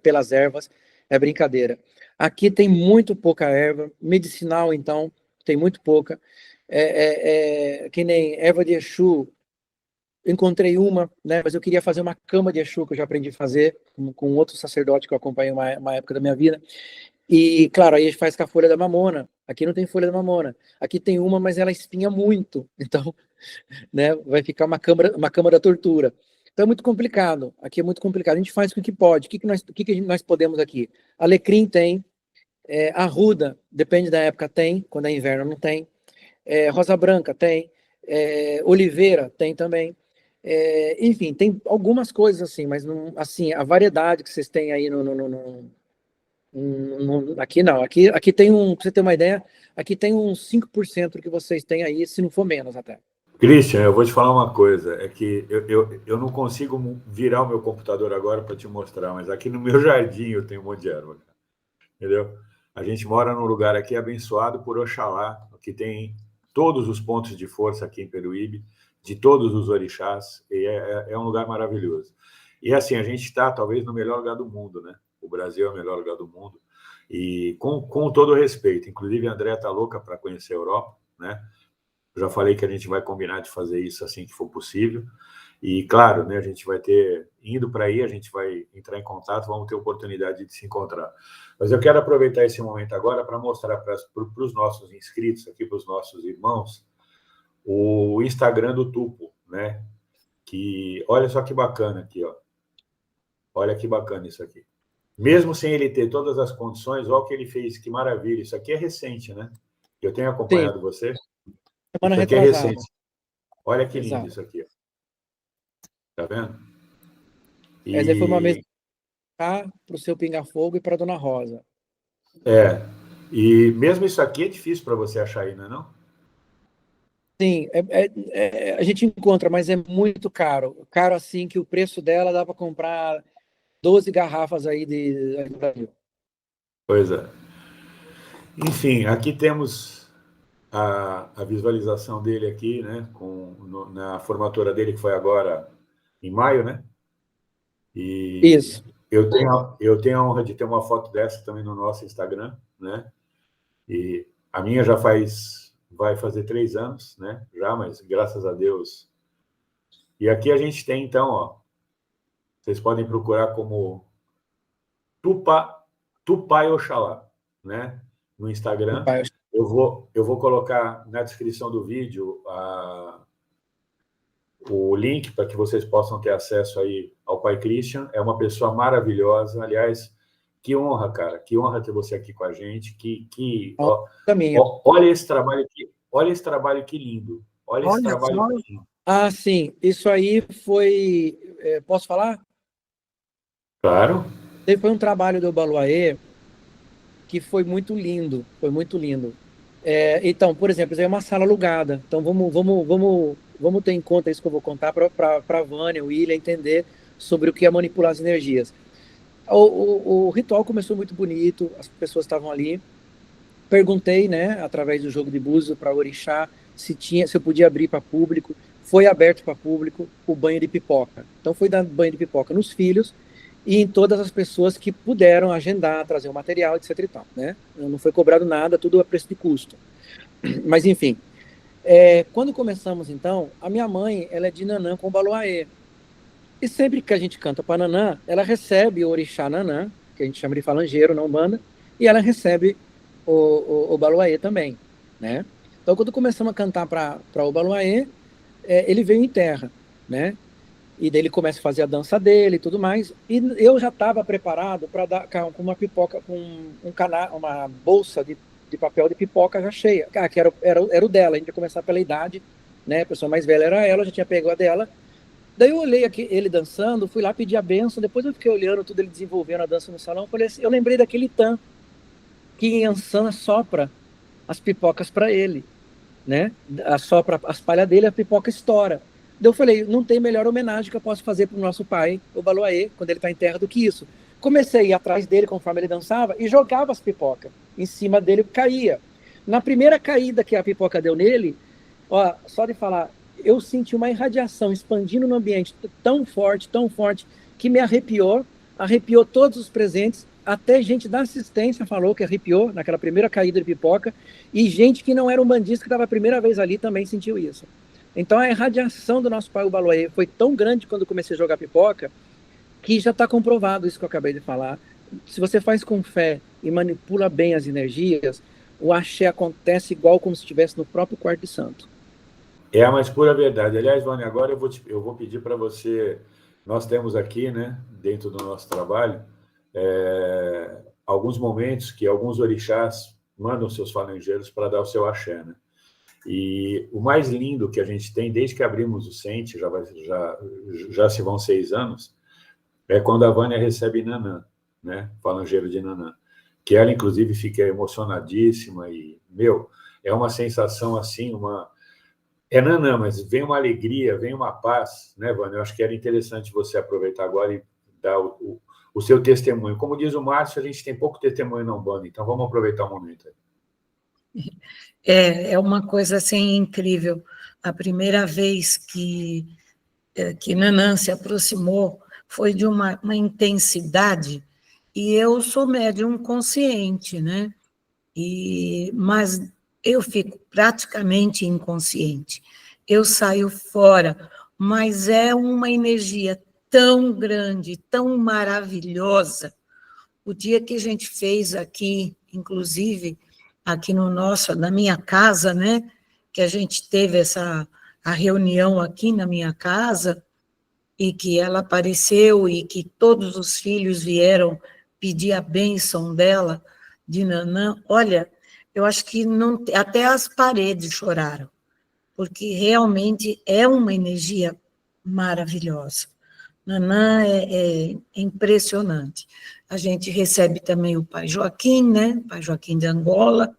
pelas ervas, é brincadeira. Aqui tem muito pouca erva, medicinal, então, tem muito pouca. Que nem erva de Exu, encontrei uma, né, mas eu queria fazer uma cama de Exu, que eu já aprendi a fazer, com outro sacerdote que eu acompanhei uma época da minha vida. E, claro, aí a gente faz com a folha da mamona. Aqui não tem folha da mamona. Aqui tem uma, mas ela espinha muito. Então, né, vai ficar uma cama da tortura. Então é muito complicado, aqui é muito complicado, a gente faz com o que pode, o que nós podemos aqui? Alecrim tem, arruda, depende da época tem, quando é inverno não tem, rosa branca tem, oliveira tem também, enfim, tem algumas coisas assim, mas não, assim, a variedade que vocês têm aí aqui não, aqui tem pra você ter uma ideia, aqui tem uns 5% que vocês têm aí, se não for menos até. Christian, eu vou te falar uma coisa, é que eu não consigo virar o meu computador agora para te mostrar, mas aqui no meu jardim eu tenho um monte de erva, entendeu? A gente mora num lugar aqui abençoado por Oxalá, que tem todos os pontos de força aqui em Peruíbe, de todos os orixás, e é um lugar maravilhoso. E assim, a gente está talvez no melhor lugar do mundo, né? O Brasil é o melhor lugar do mundo, e com todo respeito, inclusive a Andréa está louca para conhecer a Europa, né? Já falei que a gente vai combinar de fazer isso assim que for possível. E, claro, né, a gente vai ter, indo para aí, a gente vai entrar em contato, vamos ter oportunidade de se encontrar. Mas eu quero aproveitar esse momento agora para mostrar para os nossos inscritos aqui, para os nossos irmãos, o Instagram do Tupo, né? Que, olha só que bacana aqui, ó. Olha que bacana isso aqui. Mesmo sem ele ter todas as condições, olha o que ele fez, que maravilha. Isso aqui é recente, né? Eu tenho acompanhado você. Semana isso aqui é retrasada. recente. Olha que lindo Exato. isso aqui. Tá vendo? Essa foi uma mesa para o seu Pinga-Fogo e para a Dona Rosa. E mesmo isso aqui é difícil para você achar aí, não é não? Sim, a gente encontra, mas é muito caro. Caro assim que o preço dela dá para comprar 12 garrafas aí do Brasil. Pois é. Enfim, aqui temos a visualização dele aqui, né? Na formatura dele, que foi agora em maio, né? E Isso. eu tenho a honra de ter uma foto dessa também no nosso Instagram, né? E a minha vai fazer 3 anos, né? Já, mas graças a Deus. E aqui a gente tem, então, ó, vocês podem procurar como Tupai Oxalá, né? No Instagram. Eu vou colocar na descrição do vídeo o link para que vocês possam ter acesso aí ao Pai Christian. É uma pessoa maravilhosa. Aliás, que honra, cara. Que honra ter você aqui com a gente. Olha esse trabalho aqui. Olha esse trabalho que lindo. Olha esse trabalho que lindo. Ah, sim. Isso aí foi... Posso falar? Claro. Foi um trabalho do Baluaê que foi muito lindo. Foi muito lindo. Então, por exemplo, isso aí é uma sala alugada. Então, vamos ter em conta isso que eu vou contar para a Vânia, o William, entender sobre o que é manipular as energias. O ritual começou muito bonito, as pessoas estavam ali. Perguntei, né, através do jogo de búzios para o orixá, se eu podia abrir para público. Foi aberto para público o banho de pipoca. Então, foi dar banho de pipoca nos filhos e em todas as pessoas que puderam agendar, trazer o material, etc. e tal, né? Não foi cobrado nada, tudo a preço de custo. Mas, enfim, quando começamos, então, a minha mãe, ela é de Nanã com Baluaê. E sempre que a gente canta para Nanã, ela recebe o orixá Nanã, que a gente chama de falangeiro na Umbanda, e ela recebe o Baluaê também, né? Então, quando começamos a cantar para o Baluaê, ele veio em terra, né? E daí ele começa a fazer a dança dele e tudo mais. E eu já estava preparado para dar com uma pipoca, com uma bolsa de papel de pipoca já cheia. Que era o dela, a gente ia começar pela idade, né? A pessoa mais velha era ela, já tinha pego a dela. Daí eu olhei aqui, ele dançando, fui lá pedir a benção, depois eu fiquei olhando tudo ele desenvolvendo a dança no salão, falei assim, eu lembrei daquele Tan, que em Ansan sopra as pipocas para ele, né? Assopra as palhas dele, a pipoca estoura. Daí eu falei, não tem melhor homenagem que eu posso fazer para o nosso pai, o Baluaê, quando ele está em terra, do que isso. Comecei a ir atrás dele, conforme ele dançava, e jogava as pipocas. Em cima dele, caía. Na primeira caída que a pipoca deu nele, ó, só de falar, eu senti uma irradiação expandindo no ambiente tão forte, que me arrepiou todos os presentes, até gente da assistência falou que arrepiou naquela primeira caída de pipoca, e gente que não era umbandista, que estava a primeira vez ali, também sentiu isso. Então a irradiação do nosso pai, o Baluaê, foi tão grande quando eu comecei a jogar pipoca, que já está comprovado isso que eu acabei de falar. Se você faz com fé e manipula bem as energias, o axé acontece igual como se estivesse no próprio quarto de santo. É a mais pura verdade. Aliás, Vânia, agora eu vou pedir para você... Nós temos aqui, né, dentro do nosso trabalho, alguns momentos que alguns orixás mandam seus falangeiros para dar o seu axé, né? E o mais lindo que a gente tem, desde que abrimos o Sente, já se vão 6 anos, é quando a Vânia recebe Nanã, né? Falangeiro de Nanã. Que ela, inclusive, fica emocionadíssima e, é uma sensação assim, É Nanã, mas vem uma alegria, vem uma paz, né, Vânia? Eu acho que era interessante você aproveitar agora e dar o seu testemunho. Como diz o Márcio, a gente tem pouco testemunho na Umbanda, então vamos aproveitar o momento aí. É uma coisa assim incrível. A primeira vez que Nanã se aproximou foi de uma intensidade, e eu sou médium consciente, né? Mas eu fico praticamente inconsciente. Eu saio fora, mas é uma energia tão grande, tão maravilhosa. O dia que a gente fez aqui, inclusive, aqui na minha casa, né? Que a gente teve a reunião aqui na minha casa, e que ela apareceu, e que todos os filhos vieram pedir a bênção dela, de Nanã. Olha, eu acho que não, até as paredes choraram, porque realmente é uma energia maravilhosa. Nanã é impressionante. A gente recebe também o Pai Joaquim, né? Pai Joaquim de Angola,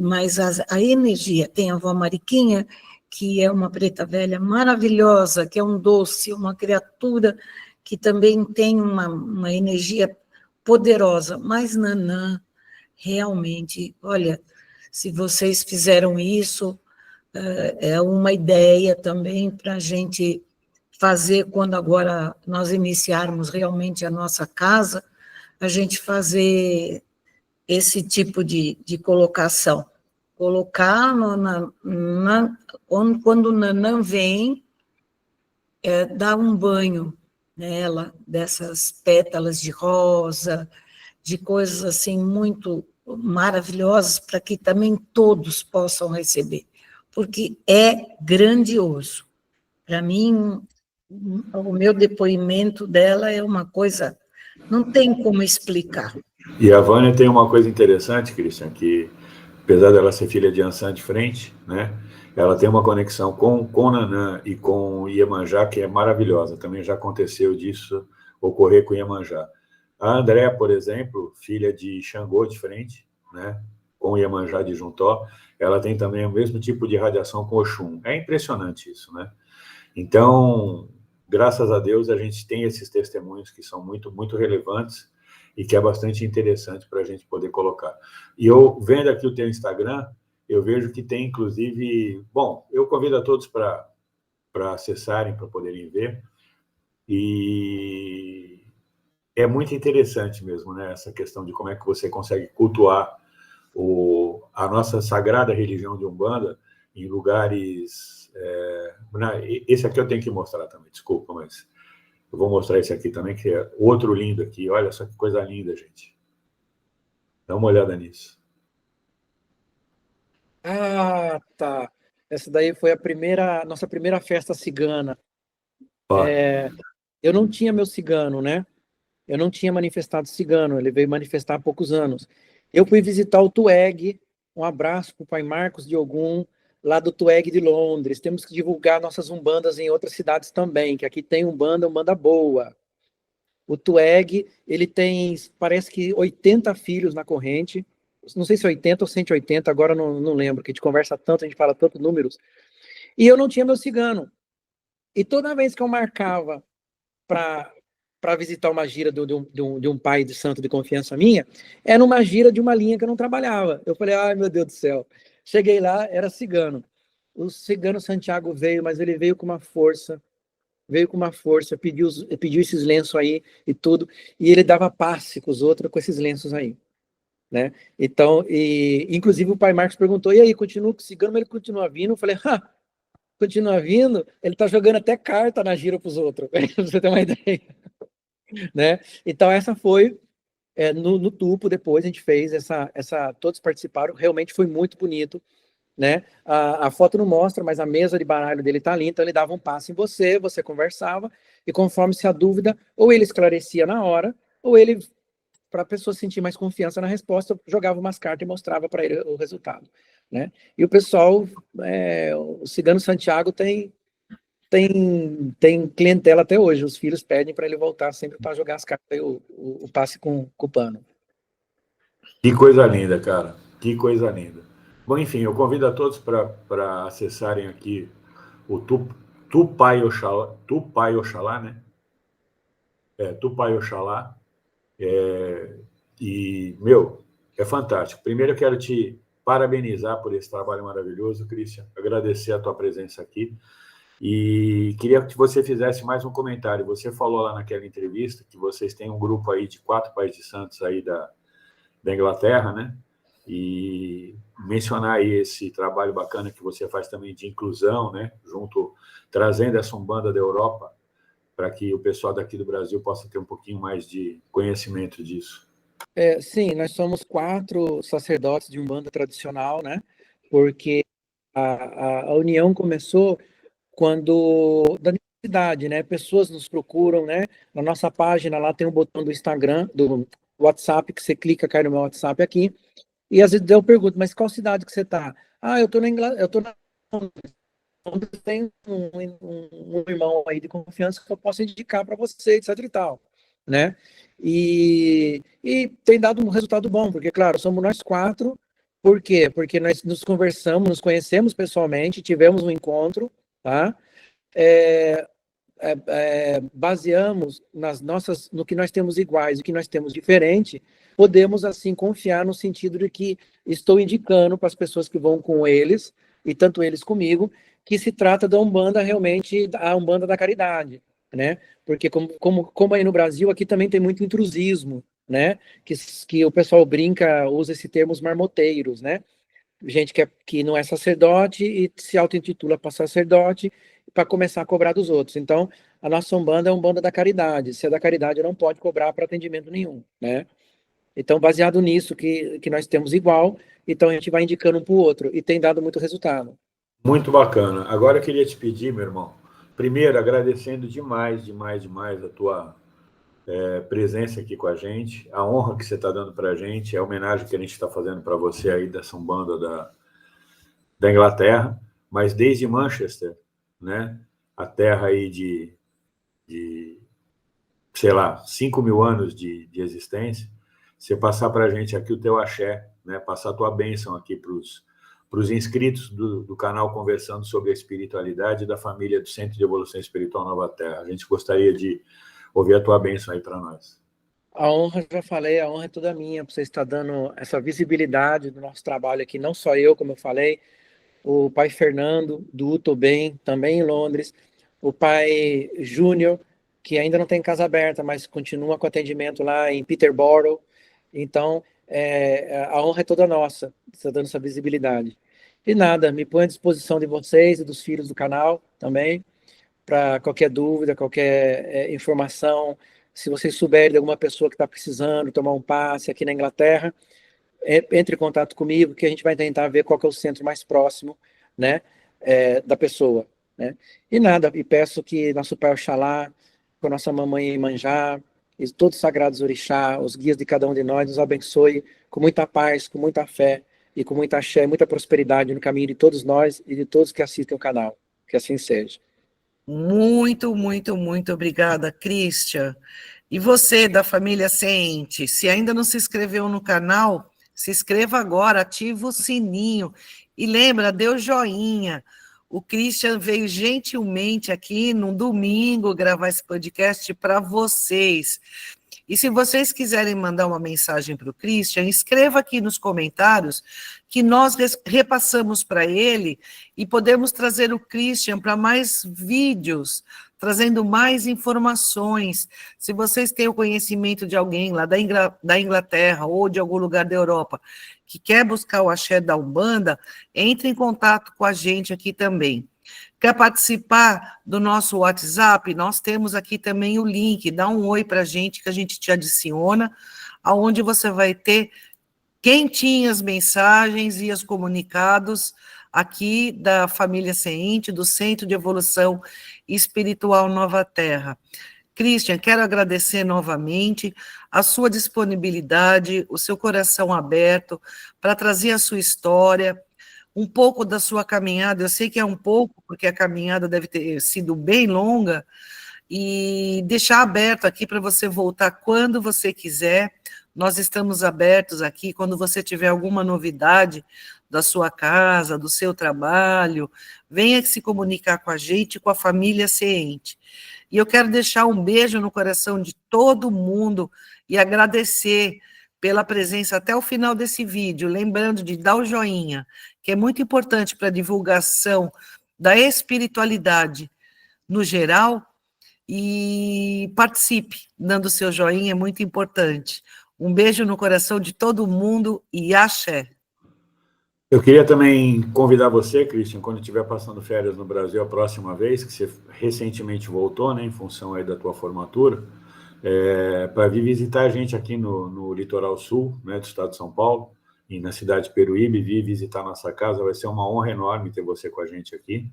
mas a energia, tem a avó Mariquinha, que é uma preta velha maravilhosa, que é um doce, uma criatura que também tem uma energia poderosa, mas Nanã, realmente, olha, se vocês fizeram isso, é uma ideia também para a gente fazer, quando agora nós iniciarmos realmente a nossa casa, a gente fazer esse tipo de colocação. Colocar quando o Nanã vem, dar um banho nela, dessas pétalas de rosa, de coisas assim muito maravilhosas, para que também todos possam receber, porque é grandioso. Para mim, o meu depoimento dela é uma coisa, não tem como explicar. E a Vânia tem uma coisa interessante, Christian, que apesar dela ser filha de Ançã de Frente, né, ela tem uma conexão com Nanã e com Iemanjá que é maravilhosa. Também já aconteceu disso ocorrer com Iemanjá. A Andréa, por exemplo, filha de Xangô de Frente, né, com Iemanjá de Juntó, ela tem também o mesmo tipo de radiação com Oxum. É impressionante isso, né? Então, graças a Deus, a gente tem esses testemunhos que são muito, muito relevantes e que é bastante interessante para a gente poder colocar. E eu, vendo aqui o teu Instagram, eu vejo que tem, inclusive... Bom, eu convido a todos para acessarem, para poderem ver. E é muito interessante mesmo, né, essa questão de como é que você consegue cultuar a nossa sagrada religião de Umbanda em lugares... esse aqui eu tenho que mostrar também, desculpa, mas... Eu vou mostrar esse aqui também, que é outro lindo aqui. Olha só que coisa linda, gente. Dá uma olhada nisso. Ah, tá. Essa daí foi nossa primeira festa cigana. Eu não tinha meu cigano, né? Eu não tinha manifestado cigano, ele veio manifestar há poucos anos. Eu fui visitar o Tueg, um abraço para o pai Marcos de Ogum, lá do Tueg de Londres. Temos que divulgar nossas umbandas em outras cidades também, que aqui tem umbanda boa. O Tueg, ele tem, parece que 80 filhos na corrente, não sei se 80 ou 180, agora não lembro, que a gente conversa tanto, a gente fala tanto números. E eu não tinha meu cigano. E toda vez que eu marcava para visitar uma gira de um pai de santo de confiança minha, era uma gira de uma linha que eu não trabalhava. Eu falei, ai meu Deus do céu. Cheguei lá, era cigano. O cigano Santiago veio, mas ele veio com uma força, pediu esses lenços aí e tudo, e ele dava passe com os outros com esses lenços aí, né? Então, inclusive o pai Marcos perguntou, e aí, continua com o cigano? Mas ele continua vindo. Eu falei, continua vindo? Ele tá jogando até carta na gira pros outros, pra você ter uma ideia, né? Então, essa foi no Tupo, depois a gente fez todos participaram, realmente foi muito bonito, né? A foto não mostra, mas a mesa de baralho dele tá ali, então ele dava um passo em você conversava, e conforme se a dúvida, ou ele esclarecia na hora, ou ele, para a pessoa sentir mais confiança na resposta, jogava umas cartas e mostrava para ele o resultado, né? E o pessoal, o Cigano Santiago tem clientela até hoje, os filhos pedem para ele voltar sempre para jogar as cartas e o passe com o pano. Que coisa linda, cara. Que coisa linda. Bom, enfim, eu convido a todos para acessarem aqui o Tupai Oxalá, né? Tupai Oxalá. E, é fantástico. Primeiro eu quero te parabenizar por esse trabalho maravilhoso, Christian. Agradecer a tua presença aqui. E queria que você fizesse mais um comentário. Você falou lá naquela entrevista que vocês têm um grupo aí de 4 pais de santos aí da Inglaterra, né? e mencionar aí esse trabalho bacana que você faz também de inclusão, né, junto, trazendo essa Umbanda da Europa, para que o pessoal daqui do Brasil possa ter um pouquinho mais de conhecimento disso. Sim, nós somos 4 sacerdotes de Umbanda tradicional, né? Porque a união começou quando, da necessidade, né? Pessoas nos procuram, né? Na nossa página lá tem um botão do Instagram, do WhatsApp, que você clica, cai no meu WhatsApp aqui, e às vezes eu pergunto, mas qual cidade que você tá? Ah, eu tô na Inglaterra, eu tô na tem um irmão aí de confiança que eu posso indicar para você, etc e tal, né? E tem dado um resultado bom, porque, claro, somos nós 4. Por quê? Porque nós nos conversamos, nos conhecemos pessoalmente, tivemos um encontro, tá? Baseamos no que nós temos iguais e o que nós temos diferente, podemos, assim, confiar no sentido de que estou indicando para as pessoas que vão com eles, e tanto eles comigo, que se trata da Umbanda realmente, a Umbanda da caridade, né? Porque como aí no Brasil, aqui também tem muito intrusismo, né? Que o pessoal brinca, usa esse termo os marmoteiros, né? Gente que não é sacerdote e se auto-intitula para sacerdote para começar a cobrar dos outros. Então, a nossa Umbanda é Umbanda da caridade. Se é da caridade, não pode cobrar para atendimento nenhum, né? Então, baseado nisso que nós temos igual, então a gente vai indicando um para o outro e tem dado muito resultado. Muito bacana. Agora eu queria te pedir, meu irmão, primeiro agradecendo demais a tua presença aqui com a gente, a honra que você está dando para a gente, a homenagem que a gente está fazendo para você aí dessa Umbanda da Inglaterra, mas desde Manchester, né, a terra aí de sei lá, 5.000 anos de existência, você passar para a gente aqui o teu axé, né, passar a tua bênção aqui para os inscritos do canal Conversando sobre a Espiritualidade da família do Centro de Evolução Espiritual Nova Terra. A gente gostaria de ouvir a tua bênção aí para nós. A honra, já falei, a honra é toda minha, por você estar dando essa visibilidade do nosso trabalho aqui, não só eu, como eu falei, o pai Fernando, do Uto Bem, também em Londres, o pai Júnior, que ainda não tem casa aberta, mas continua com atendimento lá em Peterborough. Então, a honra é toda nossa, está dando essa visibilidade. E nada, me põe à disposição de vocês e dos filhos do canal também, para qualquer dúvida, qualquer informação. Se vocês souberem de alguma pessoa que está precisando tomar um passe aqui na Inglaterra, entre em contato comigo, que a gente vai tentar ver qual que é o centro mais próximo, né, da pessoa, né? E nada, e peço que nosso Pai Oxalá, com a nossa mamãe Iemanjá, e todos os sagrados orixá, os guias de cada um de nós, nos abençoe com muita paz, com muita fé e com muita axé, muita prosperidade no caminho de todos nós e de todos que assistem o canal. Que assim seja. Muito, muito, muito obrigada, Christian. E você, da família Seente, se ainda não se inscreveu no canal, se inscreva agora, ativa o sininho e lembra, dê o joinha. O Christian veio gentilmente aqui no domingo gravar esse podcast para vocês. E se vocês quiserem mandar uma mensagem para o Christian, escreva aqui nos comentários que nós repassamos para ele e podemos trazer o Christian para mais vídeos, trazendo mais informações. Se vocês têm o conhecimento de alguém lá da Inglaterra ou de algum lugar da Europa que quer buscar o axé da Umbanda, entre em contato com a gente aqui também. Quer participar do nosso WhatsApp? Nós temos aqui também o link, dá um oi para a gente que a gente te adiciona, aonde você vai ter quentinhas mensagens e os comunicados aqui da família Seente, do Centro de Evolução Espiritual Nova Terra. Christian, quero agradecer novamente a sua disponibilidade, o seu coração aberto para trazer a sua história, um pouco da sua caminhada. Eu sei que é um pouco, porque a caminhada deve ter sido bem longa, e deixar aberto aqui para você voltar quando você quiser. Nós estamos abertos aqui, quando você tiver alguma novidade da sua casa, do seu trabalho, venha se comunicar com a gente, com a família Seente. E eu quero deixar um beijo no coração de todo mundo e agradecer pela presença até o final desse vídeo, lembrando de dar o joinha, que é muito importante para a divulgação da espiritualidade no geral, e participe, dando seu joinha, é muito importante. Um beijo no coração de todo mundo e axé. Eu queria também convidar você, Christian, quando estiver passando férias no Brasil a próxima vez, que você recentemente voltou, né, em função aí da tua formatura, para vir visitar a gente aqui no litoral sul, né, do estado de São Paulo, e na cidade de Peruíbe, vir visitar nossa casa. Vai ser uma honra enorme ter você com a gente aqui.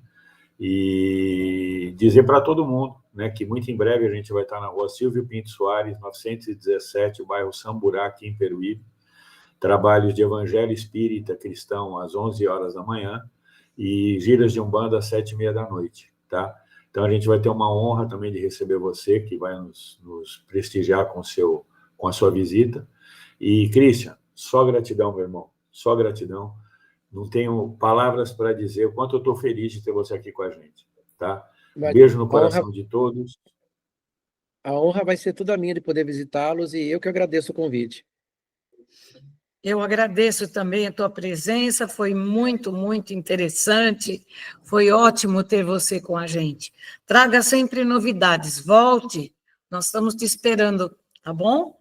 E dizer para todo mundo, né, que muito em breve a gente vai estar na rua Silvio Pinto Soares, 917, o bairro Samburá, aqui em Peruíbe. Trabalhos de evangelho espírita cristão às 11 horas da manhã e giras de umbanda às 7h30 da noite, tá? Então, a gente vai ter uma honra também de receber você, que vai nos prestigiar com a sua visita. E, Christian, só gratidão, meu irmão, só gratidão. Não tenho palavras para dizer o quanto eu estou feliz de ter você aqui com a gente, tá? Um beijo no coração de todos. A honra vai ser toda minha de poder visitá-los e eu que agradeço o convite. Eu agradeço também a tua presença, foi muito, muito interessante, foi ótimo ter você com a gente. Traga sempre novidades, volte, nós estamos te esperando, tá bom?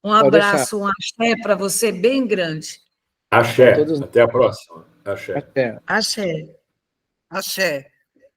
Um abraço, um axé para você bem grande. Axé, até a próxima. Axé. Até. Axé. Axé.